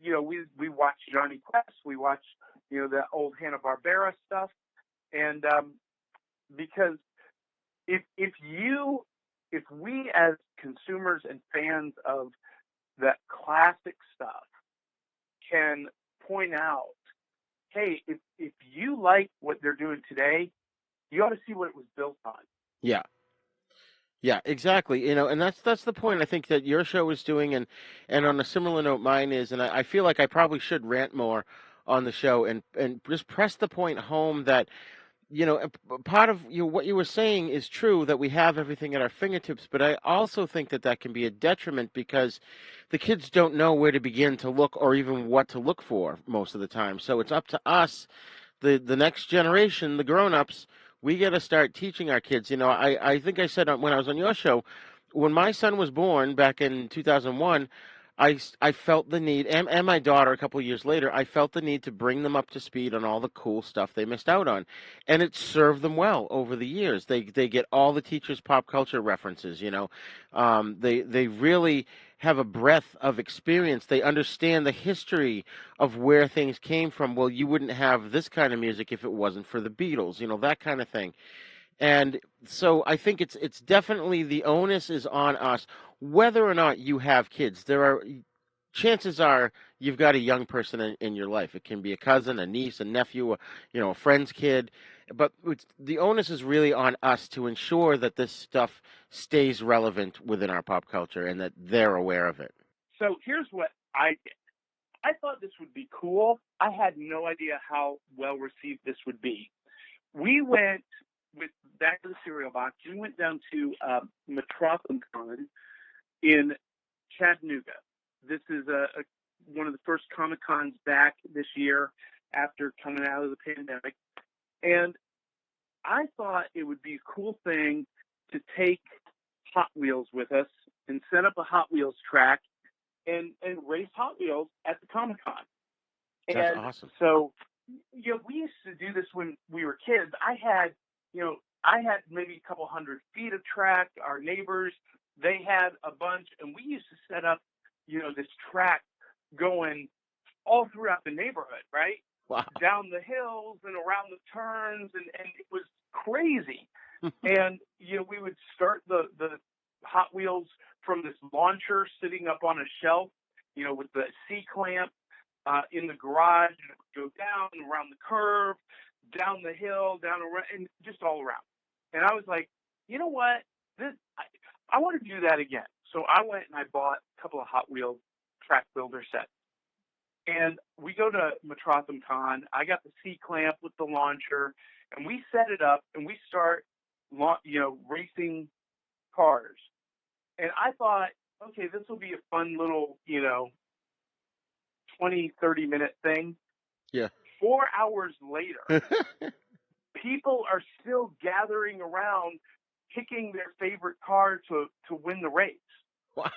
we watch Johnny Quest, we watch, the old Hanna-Barbera stuff. And because if we as consumers and fans of that classic stuff can point out, hey, if you like what they're doing today, you ought to see what it was built on. Yeah. Yeah, exactly. And that's the point I think that your show is doing, and on a similar note, mine is, and I feel like I probably should rant more on the show and just press the point home that part of what you were saying is true, that we have everything at our fingertips, but I also think that can be a detriment because the kids don't know where to begin to look or even what to look for most of the time. So it's up to us, the next generation, the grown-ups. We got to start teaching our kids. I think I said when I was on your show, when my son was born back in 2001, I felt the need, and my daughter a couple of years later, I felt the need to bring them up to speed on all the cool stuff they missed out on. And it served them well over the years. They get all the teachers' pop culture references, They really have a breadth of experience. They understand the history of where things came from. Well, you wouldn't have this kind of music if it wasn't for the Beatles, that kind of thing. And so I think it's definitely, the onus is on us, whether or not you have kids. Chances are you've got a young person in your life. It can be a cousin, a niece, a nephew, a friend's kid. But the onus is really on us to ensure that this stuff stays relevant within our pop culture and that they're aware of it. So here's what I did. I thought this would be cool. I had no idea how well received this would be. We went back to the cereal box. We went down to Metropolitan in Chattanooga. This is one of the first Comic Cons back this year after coming out of the pandemic. And I thought it would be a cool thing to take Hot Wheels with us and set up a Hot Wheels track and race Hot Wheels at the Comic Con. That's awesome. So, we used to do this when we were kids. I had maybe a couple 100 feet of track. Our neighbors, they had a bunch, and we used to set up, this track going all throughout the neighborhood, right? Wow. Down the hills and around the turns, and it was crazy. And, we would start the Hot Wheels from this launcher sitting up on a shelf, with the C-clamp in the garage, and it would go down around the curve, down the hill, down around, and just all around. And I was like, you know what? I want to do that again. So I went and I bought a couple of Hot Wheels track builder sets. And we go to Metropolitan Con. I got the C-clamp with the launcher, and we set it up, and we start, racing cars. And I thought, okay, this will be a fun little, 20, 30-minute thing. Yeah. 4 hours later, people are still gathering around, picking their favorite car to win the race. Wow.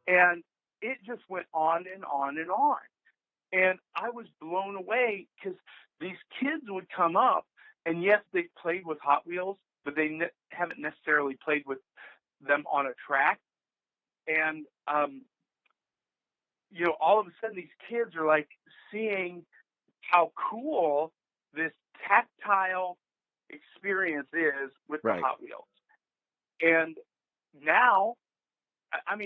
And it just went on and on and on. And I was blown away because these kids would come up, and yes, they played with Hot Wheels, but they haven't necessarily played with them on a track. And, all of a sudden these kids are like seeing how cool this tactile experience is with the Hot Wheels. And now, I'm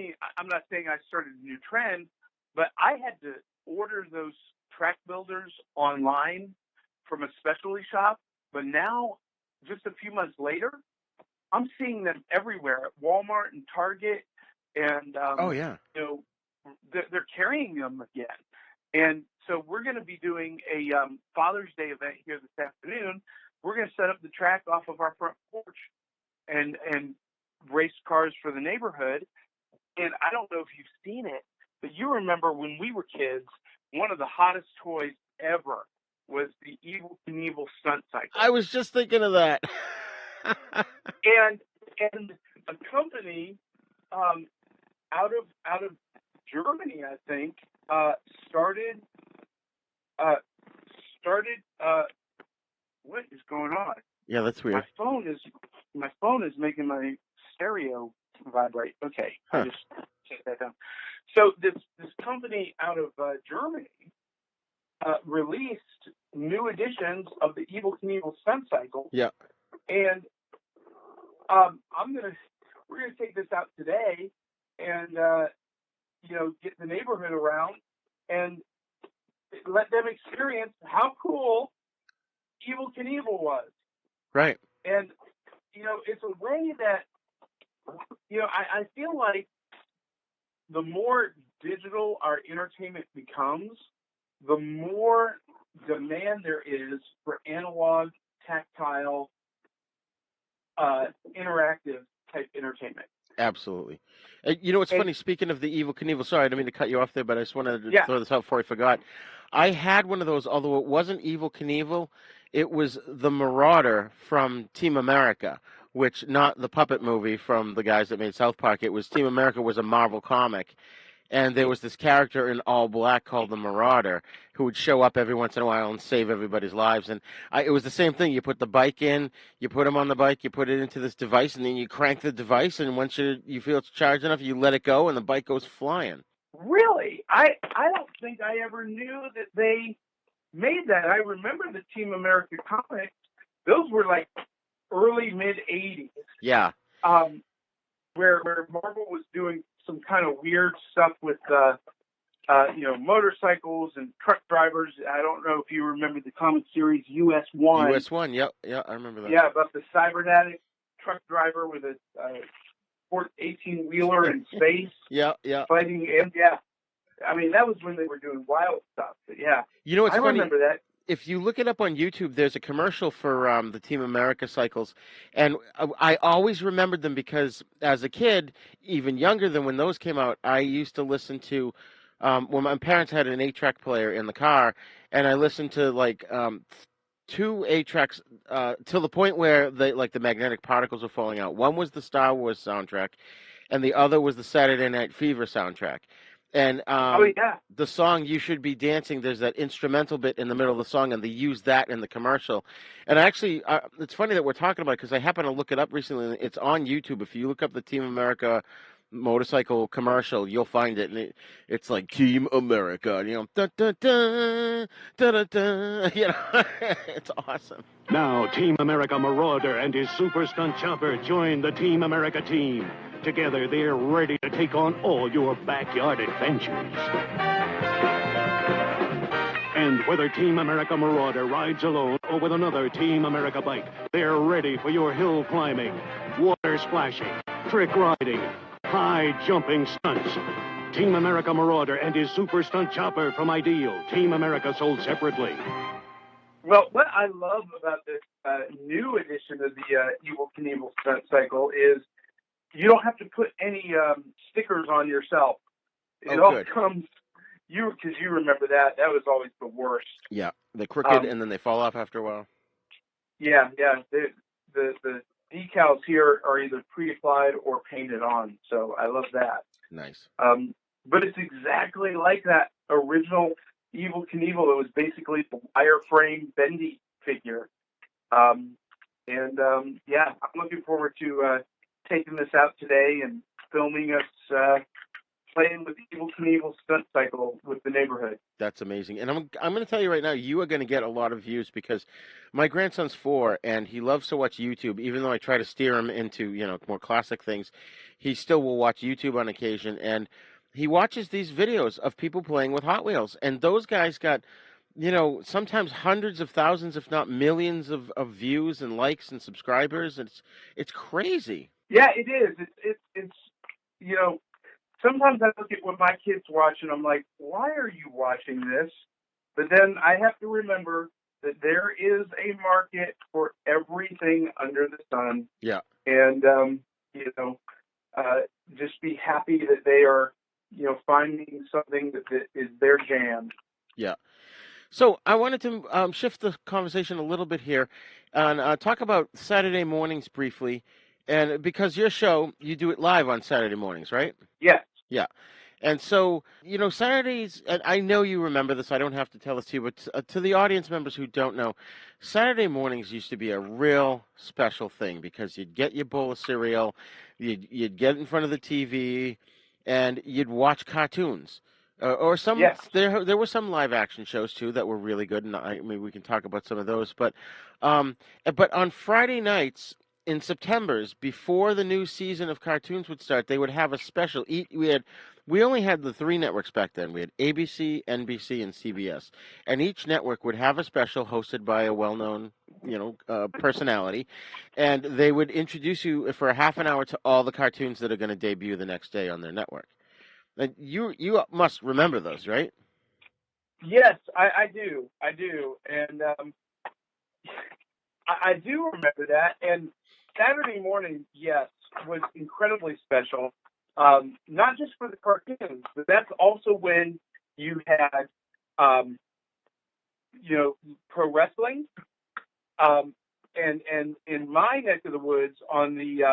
not saying I started a new trend, but I had to order those track builders online from a specialty shop. But now, just a few months later, I'm seeing them everywhere at Walmart and Target. And, they're carrying them again. And so we're going to be doing a Father's Day event here this afternoon. We're going to set up the track off of our front porch and race cars for the neighborhood. And I don't know if you've seen it, but you remember when we were kids, one of the hottest toys ever was the Evel Knievel stunt cycle. I was just thinking of that. and a company out of Germany, I think, started started. What is going on? Yeah, that's weird. My phone is making my stereo vibrate. Okay, I just take that down. So this company out of Germany released new editions of the Evel Knievel Stunt Cycle. Yeah. And we're gonna take this out today, and get the neighborhood around and let them experience how cool Evel Knievel was. Right. And it's a way that I feel like the more digital our entertainment becomes, the more demand there is for analog, tactile, interactive type entertainment. Absolutely. It's funny, speaking of the Evel Knievel, sorry, I didn't mean to cut you off there, but I just wanted to throw this out before I forgot. I had one of those, although it wasn't Evel Knievel, it was the Marauder from Team America, which, not the puppet movie from the guys that made South Park. It was Team America was a Marvel comic. And there was this character in all black called the Marauder who would show up every once in a while and save everybody's lives. And it was the same thing. You put the bike in, you put him on the bike, you put it into this device, and then you crank the device, and once you feel it's charged enough, you let it go, and the bike goes flying. Really? I don't think I ever knew that they made that. I remember the Team America comics. Those were like early, mid-'80s. Yeah. Where Marvel was doing some kind of weird stuff with, motorcycles and truck drivers. I don't know if you remember the comic series US1. US1, yeah, I remember that. Yeah, about the cybernetic truck driver with a 18-wheeler in space. Yeah. Fighting, and I mean, that was when they were doing wild stuff. But yeah, it's I funny. remember that. If you look it up on YouTube, there's a commercial for the Team America cycles, and I always remembered them because as a kid, even younger than when those came out, I used to listen to, when my parents had an 8-track player in the car, and I listened to like 2 8-tracks till the point where the magnetic particles were falling out. One was the Star Wars soundtrack, and the other was the Saturday Night Fever soundtrack. And the song "You Should Be Dancing," there's that instrumental bit in the middle of the song, and they use that in the commercial. And actually, it's funny that we're talking about it because I happened to look it up recently, and it's on YouTube. If you look up the Team America motorcycle commercial, you'll find it, and it's like Team America, and dun, dun, dun, dun, dun, dun, it's awesome. Now, Team America Marauder and his super stunt chopper join the Team America team. Together, they're ready to take on all your backyard adventures. And whether Team America Marauder rides alone or with another Team America bike, they're ready for your hill climbing, water splashing, trick riding, high jumping stunts. Team America Marauder and his super stunt chopper from Ideal. Team America sold separately. Well, what I love about this new edition of the Evel Knievel Stunt Cycle is you don't have to put any stickers on yourself. It all comes, because you remember that. That was always the worst. Yeah, they're crooked and then they fall off after a while. Yeah. The decals here are either pre-applied or painted on, so I love that. Nice. But it's exactly like that original Evel Knievel. It was basically the wireframe bendy figure. I'm looking forward to taking this out today and filming us playing with the Evel Knievel Stunt Cycle with the neighborhood. That's amazing. And I'm going to tell you right now, you are going to get a lot of views because my grandson's 4 and he loves to watch YouTube. Even though I try to steer him into, more classic things, he still will watch YouTube on occasion. And he watches these videos of people playing with Hot Wheels. And those guys got, sometimes hundreds of thousands, if not millions of views and likes and subscribers. It's crazy. Yeah, it is. It's sometimes I look at what my kids watch and I'm like, why are you watching this? But then I have to remember that there is a market for everything under the sun. Yeah. And, just be happy that they are, finding something that is their jam. Yeah. So I wanted to shift the conversation a little bit here and talk about Saturday mornings briefly. And because your show, you do it live on Saturday mornings, right? Yes. Yeah. And so, Saturdays, and I know you remember this, I don't have to tell this to you, but to the audience members who don't know, Saturday mornings used to be a real special thing because you'd get your bowl of cereal, you'd get in front of the TV, and you'd watch cartoons. Or some, Yes. there were some live action shows too that were really good, and I mean we can talk about some of those. But on Friday nights in September's, before the new season of cartoons would start, they would have a special. We only had the 3 networks back then. We had ABC, NBC, and CBS, and each network would have a special hosted by a well-known, personality, and they would introduce you for a half an hour to all the cartoons that are going to debut the next day on their network. And you must remember those, right? Yes, I do. I do. And I do remember that. And Saturday morning, yes, was incredibly special. Not just for the cartoons, but that's also when you had, pro wrestling. And in my neck of the woods on the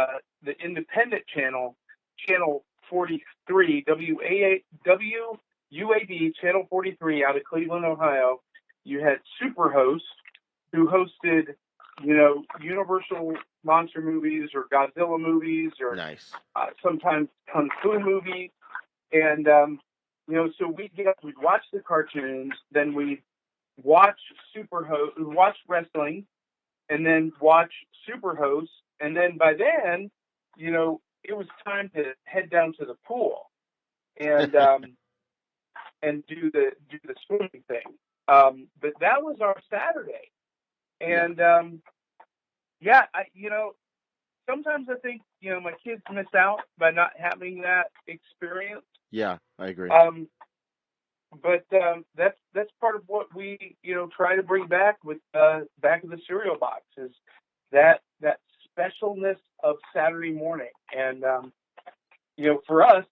independent channel 43, WUAB channel 43 out of Cleveland, Ohio, you had Superhost, who hosted, Universal monster movies or Godzilla movies or nice. Sometimes Kung Fu movies. And, so we'd watch the cartoons, then we'd watch wrestling, and then watch Superhost. And then by then, it was time to head down to the pool and and do the swimming thing. But that was our Saturday. And sometimes I think my kids miss out by not having that experience. Yeah, I agree. But that's part of what we try to bring back with Back of the Cereal Box is that specialness of Saturday morning. And for us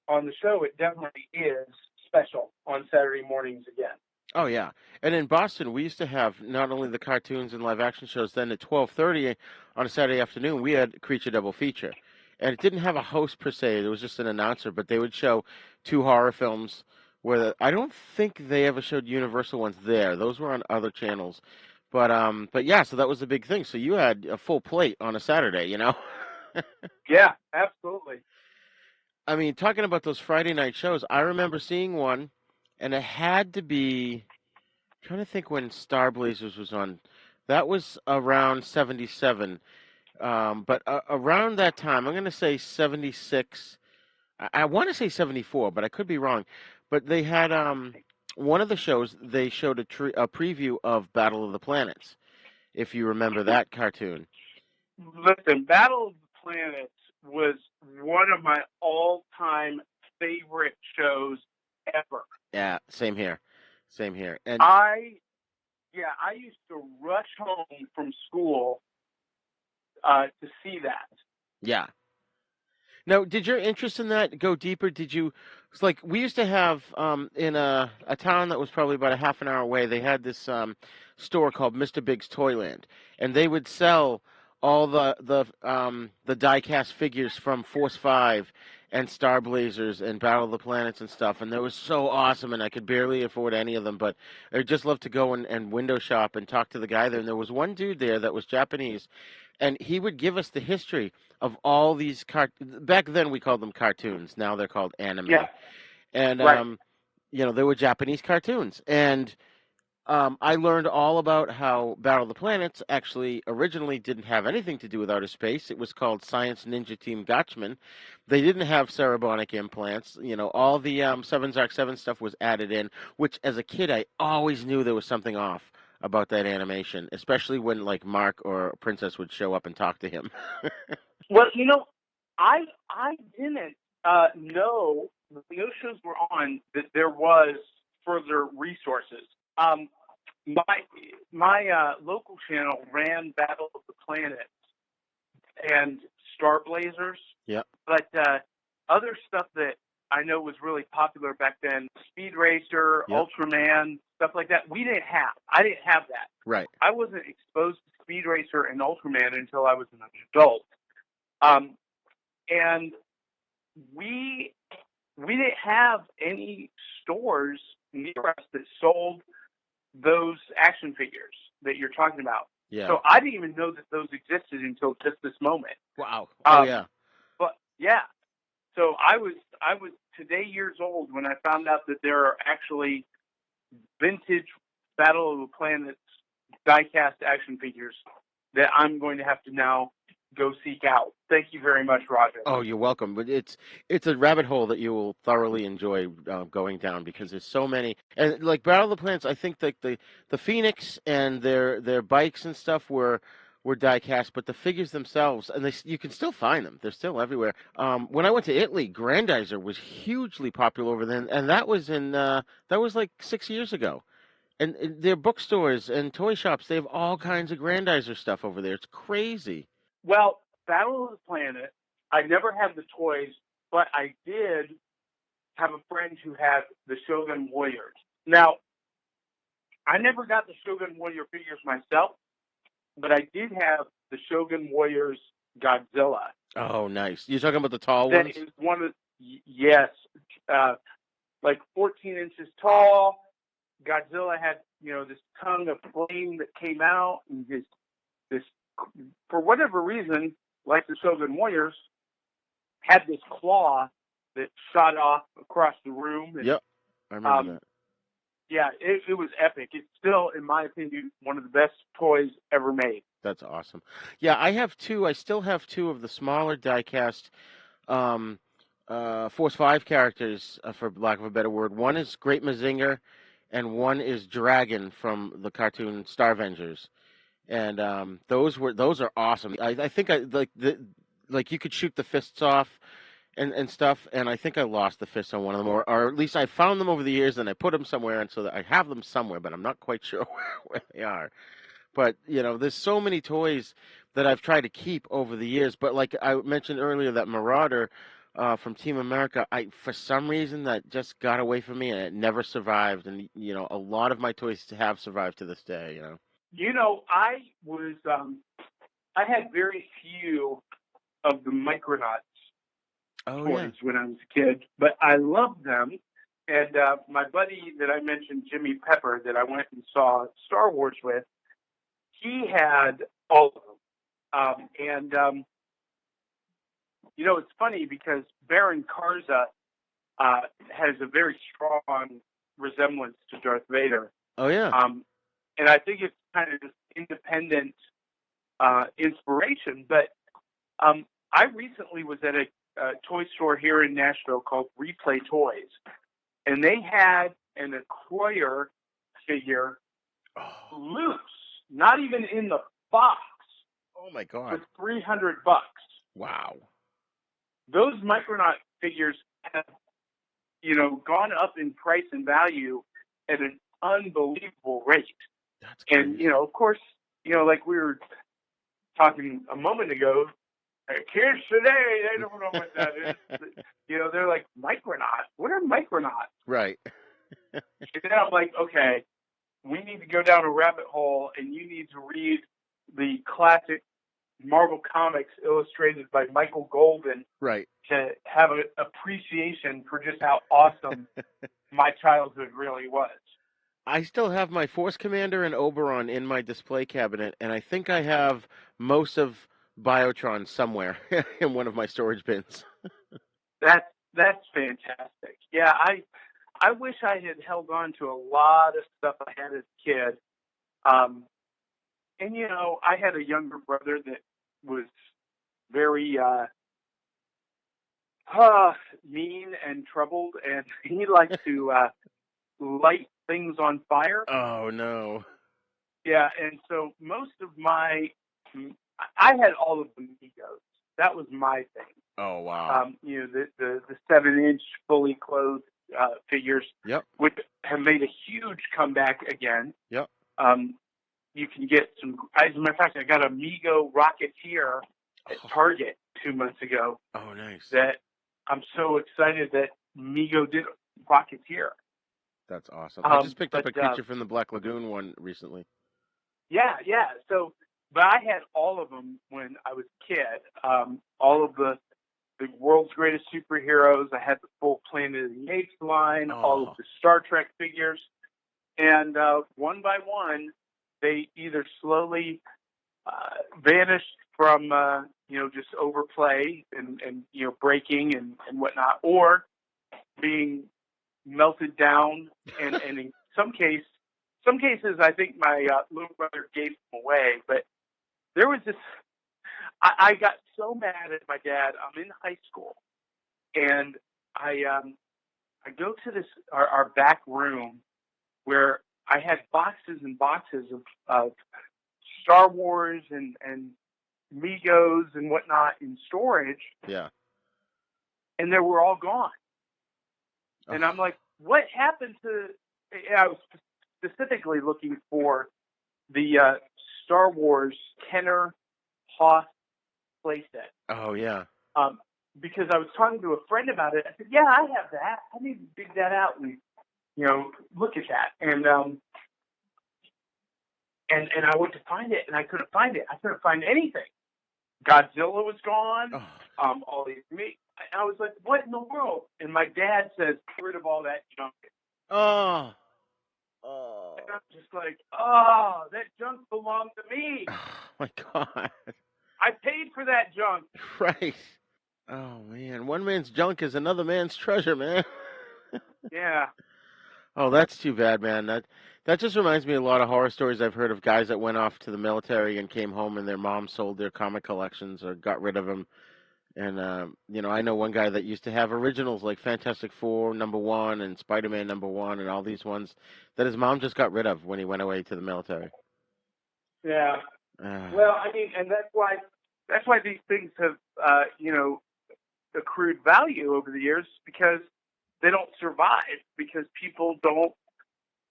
on the show, it definitely is special on Saturday mornings again. Oh yeah, and in Boston, we used to have not only the cartoons and live action shows. Then at 12:30 on a Saturday afternoon, we had Creature Double Feature, and it didn't have a host per se. It was just an announcer, but they would show 2 horror films. I don't think they ever showed Universal ones there. Those were on other channels. But yeah, so that was the big thing. So you had a full plate on a Saturday, Yeah, absolutely. I mean, talking about those Friday night shows, I remember seeing one, and it had to be. I'm trying to think when Star Blazers was on. That was around 77. But around that time, I'm going to say 76. I want to say 74, but I could be wrong. But they had one of the shows. They showed a preview of Battle of the Planets, if you remember that cartoon. Listen, Battle of the Planets was one of my all-time favorite shows ever. Yeah, same here. And I used to rush home from school to see that. Yeah. Now, did your interest in that go deeper? It's like we used to have in a town that was probably about a half an hour away, they had this store called Mr. Big's Toyland, and they would sell all the die-cast figures from Force 5 and Star Blazers and Battle of the Planets and stuff, and they were so awesome, and I could barely afford any of them, but I just loved to go and window shop and talk to the guy there, and there was one dude there that was Japanese, and he would give us the history of all these back then we called them cartoons. Now they're called anime. Yeah. And, right. They were Japanese cartoons. And I learned all about how Battle of the Planets actually originally didn't have anything to do with outer space. It was called Science Ninja Team Gotchman. They didn't have cerebonic implants. All the Seven Zark 7 stuff was added in, which as a kid I always knew there was something off about that animation, especially when like Mark or Princess would show up and talk to him. Well, I didn't know when those shows were on that there was further resources. My local channel ran Battle of the Planets and Star Blazers. Yeah. But other stuff that I know was really popular back then, Speed Racer, Yep. Ultraman, stuff like that, I didn't have that. Right. I wasn't exposed to Speed Racer and Ultraman until I was an adult. And we we didn't have any stores near us that sold those action figures that you're talking about. Yeah. So I didn't even know that those existed until just this moment. Wow. Oh, yeah. But yeah. So I was today years old when I found out that there are actually vintage Battle of the Planets die-cast action figures that I'm going to have to now go seek out. Thank you very much, Roger. Oh, you're welcome. But it's a rabbit hole that you will thoroughly enjoy going down, because there's so many. And like Battle of the Planets, I think that the Phoenix and their bikes and stuff were die cast, but the figures themselves, and you can still find them. They're still everywhere. When I went to Italy, Grandizer was hugely popular over there, and that was like 6 years ago. And their bookstores and toy shops, they have all kinds of Grandizer stuff over there. It's crazy. Well, Battle of the Planet, I never had the toys, but I did have a friend who had the Shogun Warriors. Now, I never got the Shogun Warrior figures myself, but I did have the Shogun Warriors Godzilla. Oh, nice. You're talking about the tall That ones? is one of, yes, like 14 inches tall. Godzilla had, this tongue of flame that came out, and this, for whatever reason, like the Shogun Warriors, had this claw that shot off across the room. And, yep, I remember that. Yeah, it was epic. It's still, in my opinion, one of the best toys ever made. That's awesome. Yeah, I have two. I still have two of the smaller die-cast Force 5 characters, for lack of a better word. One is Great Mazinger, and one is Dragon from the cartoon Starvengers. And those are awesome. I think like you could shoot the fists off and stuff, and I think I lost the fists on one of them, or at least I found them over the years and I put them somewhere, and so that I have them somewhere, but I'm not quite sure where they are. But there's so many toys that I've tried to keep over the years. But like I mentioned earlier, that Marauder from Team America, for some reason that just got away from me and it never survived. And a lot of my toys have survived to this day. I was I had very few of the Micronauts toys when I was a kid, but I loved them. And my buddy that I mentioned, Jimmy Pepper, that I went and saw Star Wars with, he had all of them. It's funny because Baron Karza has a very strong resemblance to Darth Vader. Oh, yeah. And I think it's kind of this independent inspiration. But I recently was at a toy store here in Nashville called Replay Toys, and they had an Acroyer figure loose, not even in the box. Oh my God! For $300. Wow. Those Micronaut figures have, gone up in price and value at an unbelievable rate. That's crazy. And of course, like we were talking a moment ago, kids today, they don't know what that is. They're like, Micronaut? What are Micronauts? Right. And then I'm like, okay, we need to go down a rabbit hole, and you need to read the classic Marvel Comics illustrated by Michael Golden, right, to have an appreciation for just how awesome my childhood really was. I still have my Force Commander and Oberon in my display cabinet, and I think I have most of Biotron somewhere in one of my storage bins. That's fantastic. Yeah, I wish I had held on to a lot of stuff I had as a kid. And I had a younger brother that was very mean and troubled, and he liked to light things on fire. Oh, no. Yeah, and so most of I had all of the Migos. That was my thing. Oh, wow. The 7-inch fully clothed figures, yep, which have made a huge comeback again. Yep. You can get some. As a matter of fact, I got a Mego Rocketeer at Target 2 months ago. Oh, nice. That I'm so excited that Mego did Rocketeer. That's awesome. I just picked up a Creature from the Black Lagoon one recently. Yeah. So, but I had all of them when I was a kid. All of the the world's greatest superheroes. I had the full Planet of the Apes line, all of the Star Trek figures. And one by one, they either slowly vanished from, just overplay and breaking and whatnot, or being melted down. And in some cases, I think my little brother gave them away. But there was this, I got so mad at my dad. I'm in high school, and I go to this, our back room, where I had boxes and boxes of Star Wars and Migos and whatnot in storage. Yeah. And they were all gone. Oh. And I'm like, what happened to... I was specifically looking for the Star Wars Kenner Hoth playset. Oh, yeah. Because I was talking to a friend about it. I said, yeah, I have that. I need to dig that out and, look at that. And I went to find it, and I couldn't find it. I couldn't find anything. Godzilla was gone. Oh. All these I was like, what in the world? And my dad says, get rid of all that junk. Oh. And I'm just like, oh, that junk belonged to me. Oh, my God. I paid for that junk. Right. Oh, man. One man's junk is another man's treasure, man. Yeah. Oh, that's too bad, man. That just reminds me of a lot of horror stories I've heard of guys that went off to the military and came home and their mom sold their comic collections or got rid of them. And, I know one guy that used to have originals like Fantastic Four #1 and Spider-Man #1 and all these ones that his mom just got rid of when he went away to the military. Yeah. Well, I mean, and that's why these things have, accrued value over the years, because they don't survive, because people don't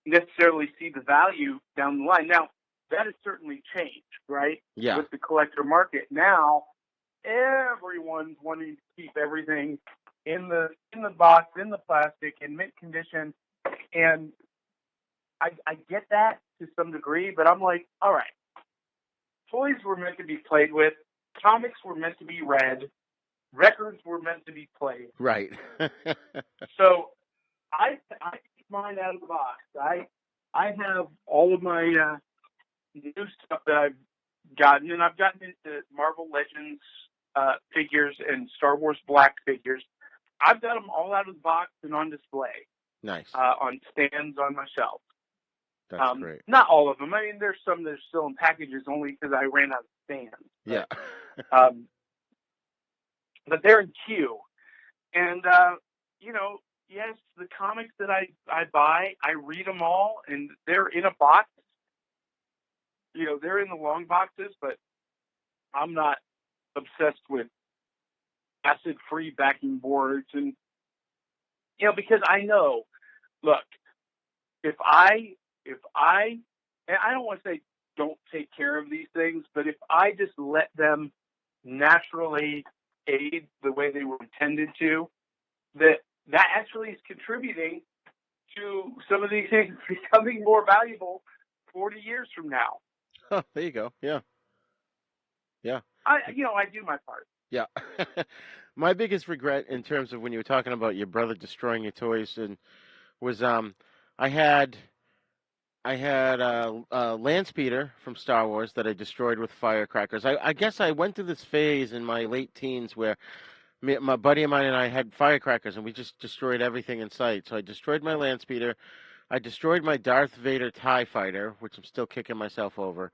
necessarily see the value down the line. Now, that has certainly changed, right? Yeah. With the collector market. Now, everyone's wanting to keep everything in the box, in the plastic, in mint condition. And I get that to some degree, but I'm like, all right, toys were meant to be played with, comics were meant to be read, records were meant to be played. Right. So I keep mine out of the box. I have all of my new stuff that I've gotten, and I've gotten into Marvel Legends figures and Star Wars Black figures. I've got them all out of the box and on display. Nice. On stands on my shelf. That's great. Not all of them. I mean, there's some that are still in packages only because I ran out of stands. Yeah. But they're in queue. And, yes, the comics that I buy, I read them all, and they're in a box. They're in the long boxes, but I'm not obsessed with acid-free backing boards. And, because I know, look, if I, and I don't want to say don't take care of these things, but if I just let them naturally age the way they were intended to, that actually is contributing to some of these things becoming more valuable 40 years from now. Oh, there you go. Yeah. Yeah. I do my part. Yeah. My biggest regret in terms of when you were talking about your brother destroying your toys was I had a land speeder from Star Wars that I destroyed with firecrackers. I guess I went through this phase in my late teens where my buddy of mine and I had firecrackers, and we just destroyed everything in sight. So I destroyed my land speeder. I destroyed my Darth Vader TIE fighter, which I'm still kicking myself over.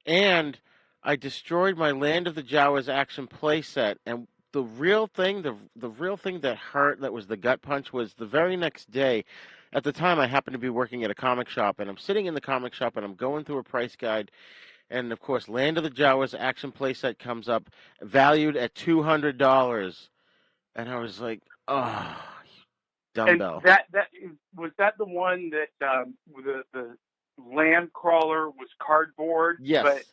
And I destroyed my Land of the Jawas action playset. And the real thing, the real thing that hurt, that was the gut punch, was the very next day. At the time, I happened to be working at a comic shop, and I'm sitting in the comic shop, and I'm going through a price guide. And, of course, Land of the Jawas action playset comes up, valued at $200. And I was like, oh, you dumbbell. And was that the one that the land crawler was cardboard? Yes. But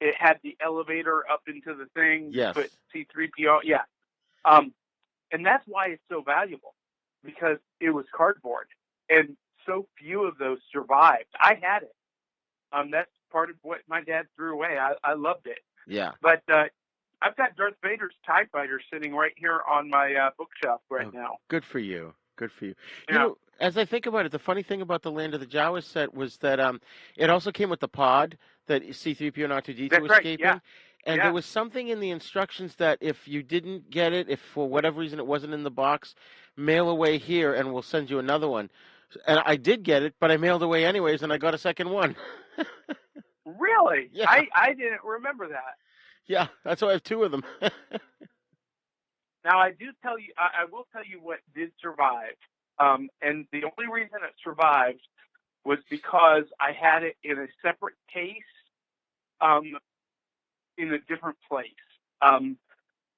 it had the elevator up into the thing. Yes. But C-3PO, yeah. And that's why it's so valuable, because it was cardboard. And so few of those survived. I had it. That's part of what my dad threw away. I loved it. Yeah. But I've got Darth Vader's TIE Fighter sitting right here on my bookshelf right now. Good for you. Good for you. Yeah. You know, as I think about it, the funny thing about the Land of the Jawas set was that it also came with the pod that C-3PO and R2-D2 That's were right, escaping. yeah. And Yeah. there was something in the instructions that if you didn't get it, if for whatever reason it wasn't in the box, mail away here and we'll send you another one. And I did get it, but I mailed away anyways, and I got a second one. Really? Yeah. I didn't remember that. Yeah, that's why I have two of them. Now, I will tell you what did survive. And the only reason it survived was because I had it in a separate case, in a different place.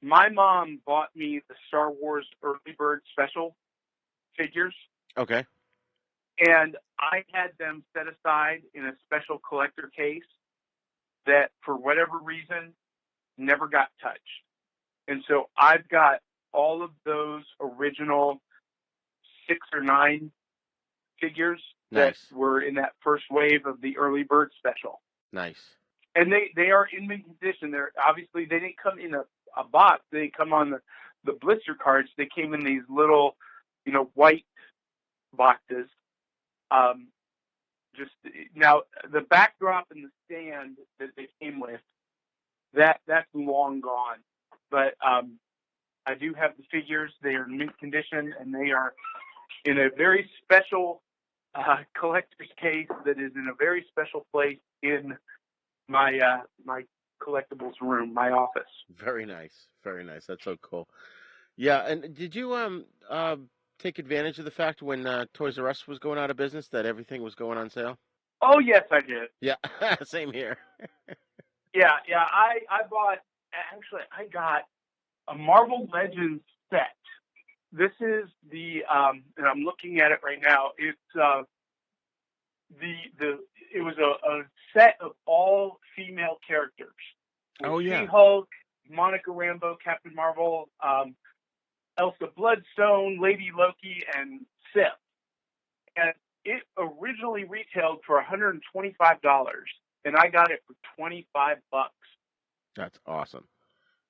My mom bought me the Star Wars Early Bird Special figures. Okay. And I had them set aside in a special collector case that, for whatever reason, never got touched. And so I've got all of those original 6 or 9 figures that were in that first wave of the Early Bird Special. Nice. And they are in mint condition. They're obviously, they didn't come in a box. They come on the blister cards. They came in these little, white boxes. Just now, the backdrop and the stand that they came with, that's long gone. But I do have the figures. They are in mint condition, and they are in a very special collector's case that is in a very special place in my my collectibles room, my office. Very nice. Very nice. That's so cool. Yeah, and did you take advantage of the fact when Toys R Us was going out of business that everything was going on sale? Oh, yes, I did. Yeah, same here. Yeah. I got a Marvel Legends set. This is and I'm looking at it right now. It's it was a set of all female characters. Oh, yeah. She-Hulk, Monica Rambeau, Captain Marvel, Elsa Bloodstone, Lady Loki, and Sif. And it originally retailed for $125, and I got it for $25. That's awesome.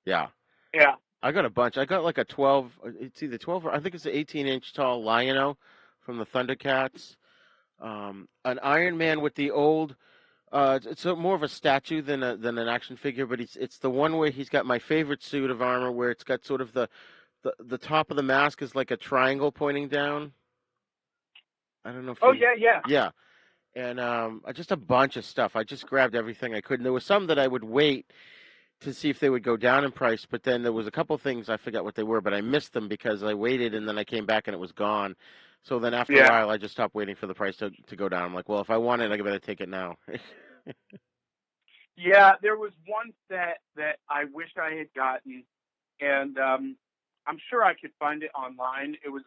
Yeah. Yeah. I got a bunch. I got like a 12, it's either 12 or I think it's an 18-inch tall Lion-O from the Thundercats. An Iron Man with the old, it's more of a statue than an action figure, but it's the one where he's got my favorite suit of armor where it's got sort of the top of the mask is like a triangle pointing down. I don't know if yeah. Yeah. And just a bunch of stuff. I just grabbed everything I could. And there was some that I would wait to see if they would go down in price, but then there was a couple things, I forgot what they were, but I missed them because I waited and then I came back and it was gone. So then after a while, I just stopped waiting for the price to go down. I'm like, well, if I want it, I better take it now. Yeah, there was one set that I wish I had gotten, and I'm sure I could find it online. It was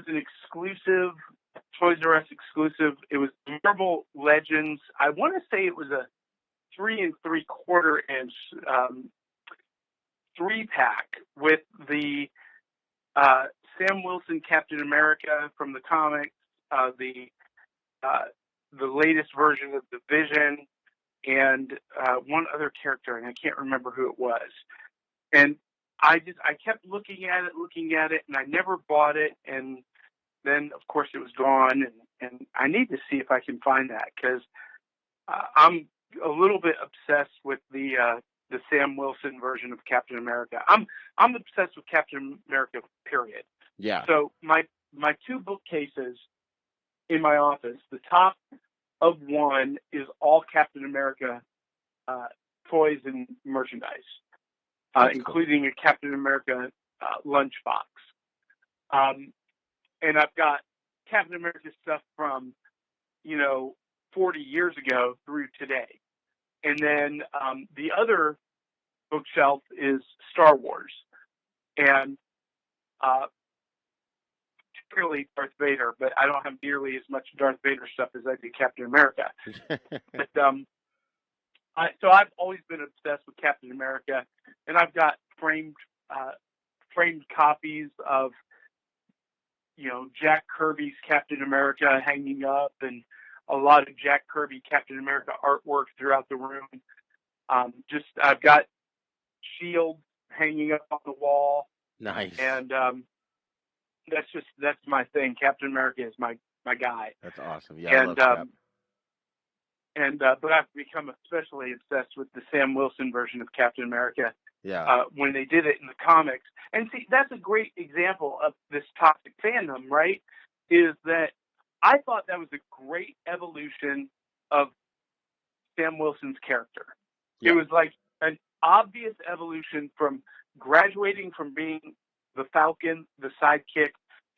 an exclusive, Toys R Us exclusive. It was Marvel Legends. I want to say it was a 3 3/4 inch 3-pack with the Sam Wilson Captain America from the comics, the latest version of the Vision, and one other character, and I can't remember who it was. And I kept looking at it, and I never bought it. And then, of course, it was gone. And I need to see if I can find that because I'm a little bit obsessed with the Sam Wilson version of Captain America. I'm obsessed with Captain America, period. Yeah. So my 2 bookcases in my office, the top of one is all Captain America toys and merchandise, including a Captain America lunchbox. And I've got Captain America stuff from, 40 years ago through today. And then the other bookshelf is Star Wars. And particularly Darth Vader, but I don't have nearly as much Darth Vader stuff as I do Captain America. But so I've always been obsessed with Captain America, and I've got framed copies of Jack Kirby's Captain America hanging up, and a lot of Jack Kirby Captain America artwork throughout the room. I've got shields hanging up on the wall. Nice. And that's my thing. Captain America is my guy. That's awesome. Yeah, I love Cap. But I've become especially obsessed with the Sam Wilson version of Captain America. Yeah. When they did it in the comics. And see, that's a great example of this toxic fandom, right? Is that I thought that was a great evolution of Sam Wilson's character. Yeah. It was like an obvious evolution from graduating from being the Falcon, the sidekick,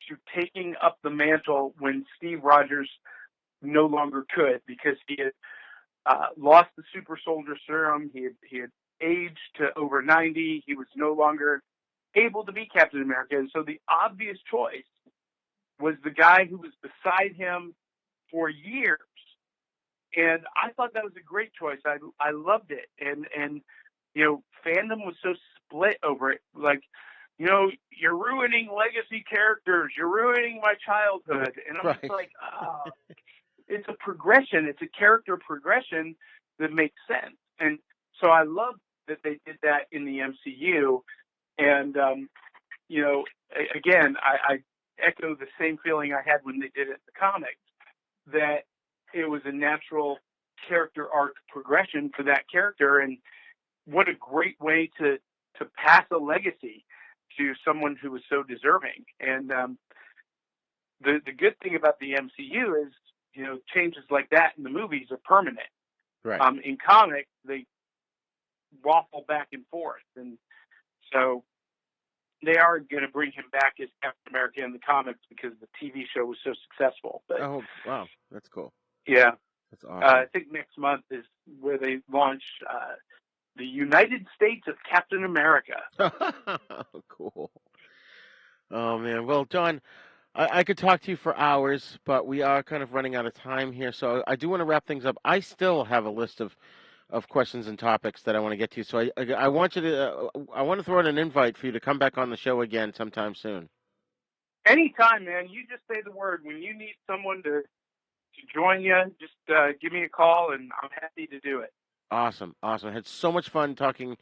to taking up the mantle when Steve Rogers no longer could, because he had lost the super soldier serum. He had aged to over 90. He was no longer able to be Captain America. And so the obvious choice was the guy who was beside him for years. And I thought that was a great choice. I loved it. And you know, fandom was so split over it. Like, you know, you're ruining legacy characters. You're ruining my childhood. And I'm just like, oh, it's a progression. It's a character progression that makes sense. And so I love that they did that in the MCU. And, you know, again, I echo the same feeling I had when they did it in the comics, that it was a natural character arc progression for that character. And what a great way to pass a legacy to someone who was so deserving. And the good thing about the MCU is, you know, changes like that in the movies are permanent. Right. In comics, they waffle back and forth. And so they are going to bring him back as Captain America in the comics because the TV show was so successful. But, oh, wow. That's cool. Yeah. That's awesome. I think next month is where they launch the United States of Captain America. Cool. Oh, man. Well, John, I could talk to you for hours, but we are kind of running out of time here. So I do want to wrap things up. I still have a list of questions and topics that I want to get to. So I want you to I want to throw out an invite for you to come back on the show again sometime soon. Anytime, man. You just say the word. When you need someone to join you, just give me a call, and I'm happy to do it. Awesome. I had so much fun talking to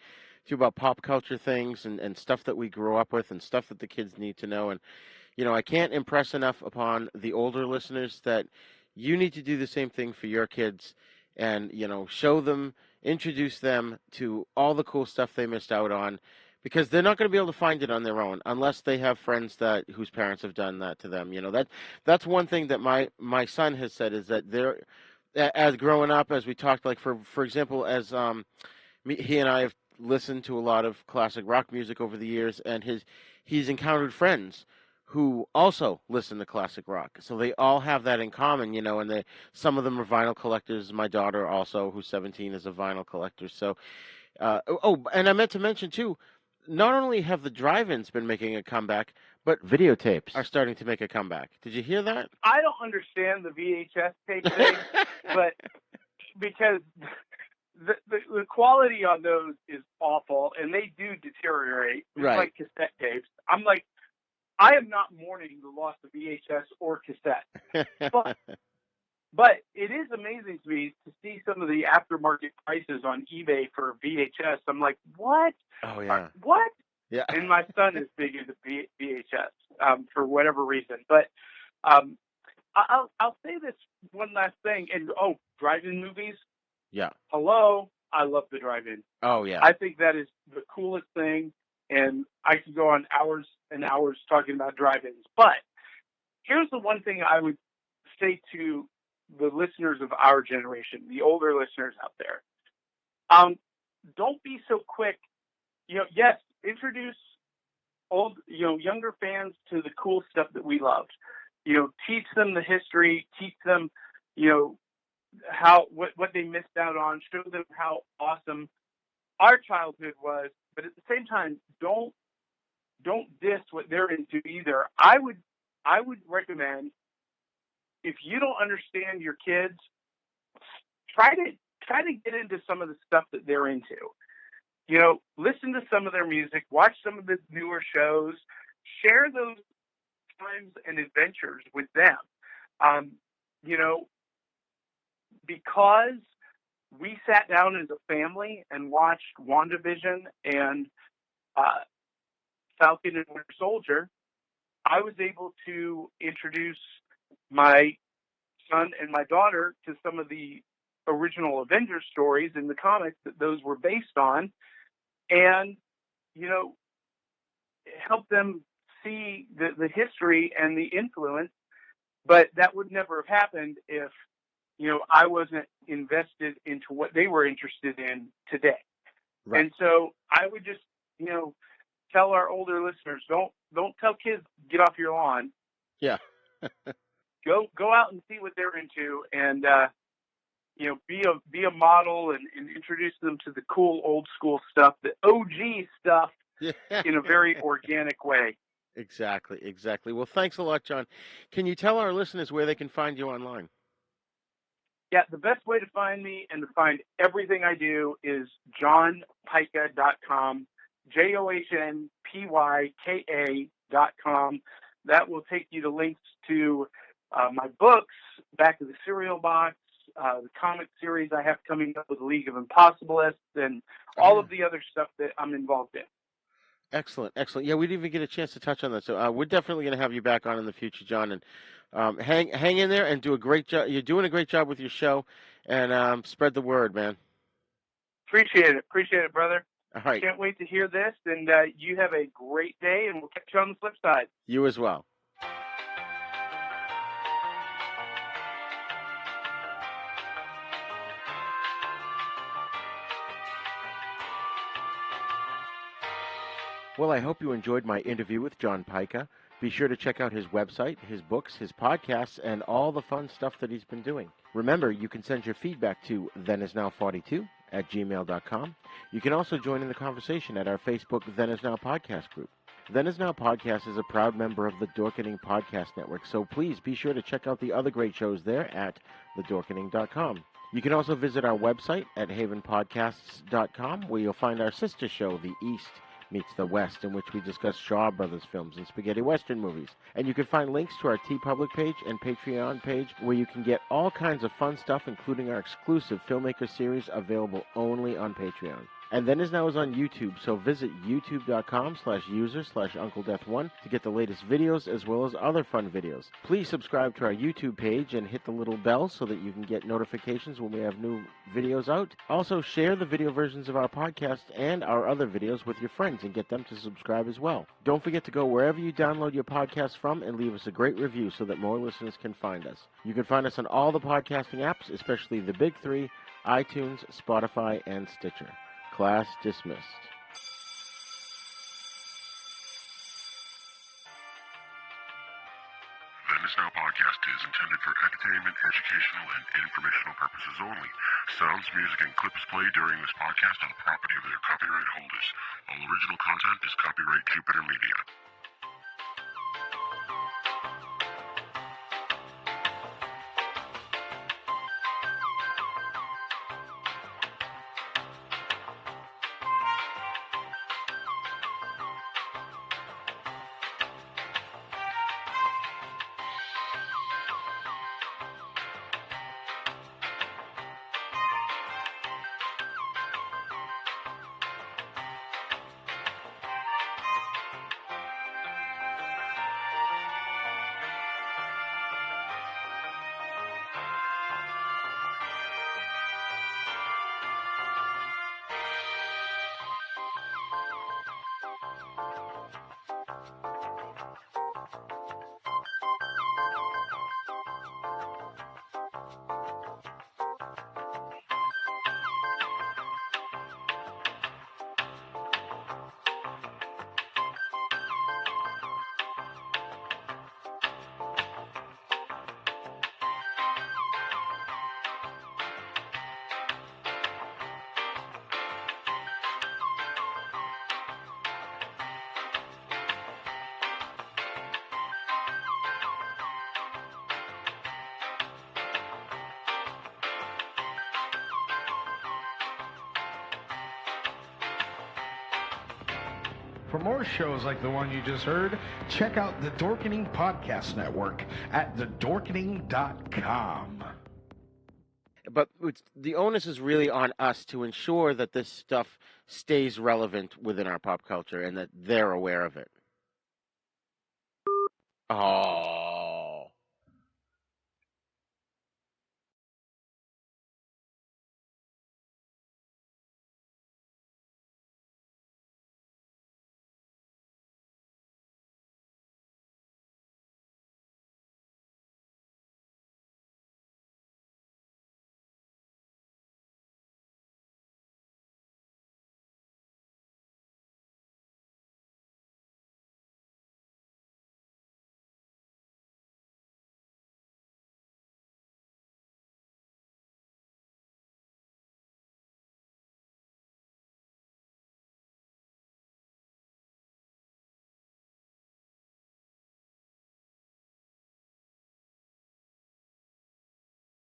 you about pop culture things and stuff that we grew up with and stuff that the kids need to know. And, you know, I can't impress enough upon the older listeners that you need to do the same thing for your kids and, you know, show them, introduce them to all the cool stuff they missed out on, because they're not going to be able to find it on their own unless they have friends whose parents have done that to them. You know, that's one thing that my son has said, is that they're, as growing up, as we talked, like for example, as he and I have listened to a lot of classic rock music over the years, and he's encountered friends who also listen to classic rock. So they all have that in common, you know, and some of them are vinyl collectors. My daughter also, who's 17, is a vinyl collector. So, and I meant to mention too, not only have the drive-ins been making a comeback, but videotapes are starting to make a comeback. Did you hear that? I don't understand the VHS tape thing, but because the quality on those is awful, and they do deteriorate. It's right. Like cassette tapes. I'm like, I am not mourning the loss of VHS or cassette. But it is amazing to me to see some of the aftermarket prices on eBay for VHS. I'm like, what? Oh, yeah. What? Yeah. And my son is big into VHS for whatever reason. But I'll say this one last thing. And, drive-in movies. Yeah. Hello. I love the drive-in. Oh, yeah. I think that is the coolest thing. And I could go on hours and hours talking about drive-ins. But here's the one thing I would say to the listeners of our generation, the older listeners out there. Don't be so quick. You know, yes, introduce younger fans to the cool stuff that we loved. You know, teach them the history, teach them, you know, what they missed out on, show them how awesome our childhood was, but at the same time, don't diss what they're into either. I would recommend, if you don't understand your kids, try to get into some of the stuff that they're into. You know, listen to some of their music, watch some of the newer shows, share those times and adventures with them. You know, because we sat down as a family and watched WandaVision and Falcon and Winter Soldier, I was able to introduce my son and my daughter to some of the original Avengers stories in the comics that those were based on, and, you know, help them see the history and the influence. But that would never have happened if, you know, I wasn't invested into what they were interested in today. Right. And so I would just, you know, tell our older listeners, don't tell kids, get off your lawn. Yeah. Go out and see what they're into, and you know, be a model and introduce them to the cool old school stuff, the OG stuff, in a very organic way. Exactly. Well, thanks a lot, John. Can you tell our listeners where they can find you online? Yeah, the best way to find me and to find everything I do is johnpyka.com, JOHNPYKA.com. That will take you to links to my books, Back of the Cereal Box, the comic series I have coming up with League of Impossibilists, and all of the other stuff that I'm involved in. Excellent. Yeah, we didn't even get a chance to touch on that. So we're definitely going to have you back on in the future, John. And hang in there and do a great job. You're doing a great job with your show, and spread the word, man. Appreciate it, brother. All right. Can't wait to hear this, and you have a great day, and we'll catch you on the flip side. You as well. Well, I hope you enjoyed my interview with John Pyka. Be sure to check out his website, his books, his podcasts, and all the fun stuff that he's been doing. Remember, you can send your feedback to thenisnow42@gmail.com. You can also join in the conversation at our Facebook Then Is Now podcast group. Then Is Now podcast is a proud member of the Dorkening Podcast Network, so please be sure to check out the other great shows there at thedorkening.com. You can also visit our website at havenpodcasts.com, where you'll find our sister show, The East Meets the West, in which we discuss Shaw Brothers films and spaghetti western movies. And you can find links to our TeePublic page and Patreon page, where you can get all kinds of fun stuff, including our exclusive filmmaker series available only on Patreon. And Then Is Now is on YouTube, so visit youtube.com/user/UncleDeath1 to get the latest videos as well as other fun videos. Please subscribe to our YouTube page and hit the little bell so that you can get notifications when we have new videos out. Also, share the video versions of our podcast and our other videos with your friends and get them to subscribe as well. Don't forget to go wherever you download your podcast from and leave us a great review so that more listeners can find us. You can find us on all the podcasting apps, especially the big three, iTunes, Spotify, and Stitcher. Class dismissed. Then Is Now podcast is intended for entertainment, educational, and informational purposes only. Sounds, music, and clips played during this podcast are the property of their copyright holders. All original content is copyright Jupiter Media. For more shows like the one you just heard, check out the Dorkening Podcast Network at thedorkening.com. but the onus is really on us to ensure that this stuff stays relevant within our pop culture and that they're aware of it. Oh.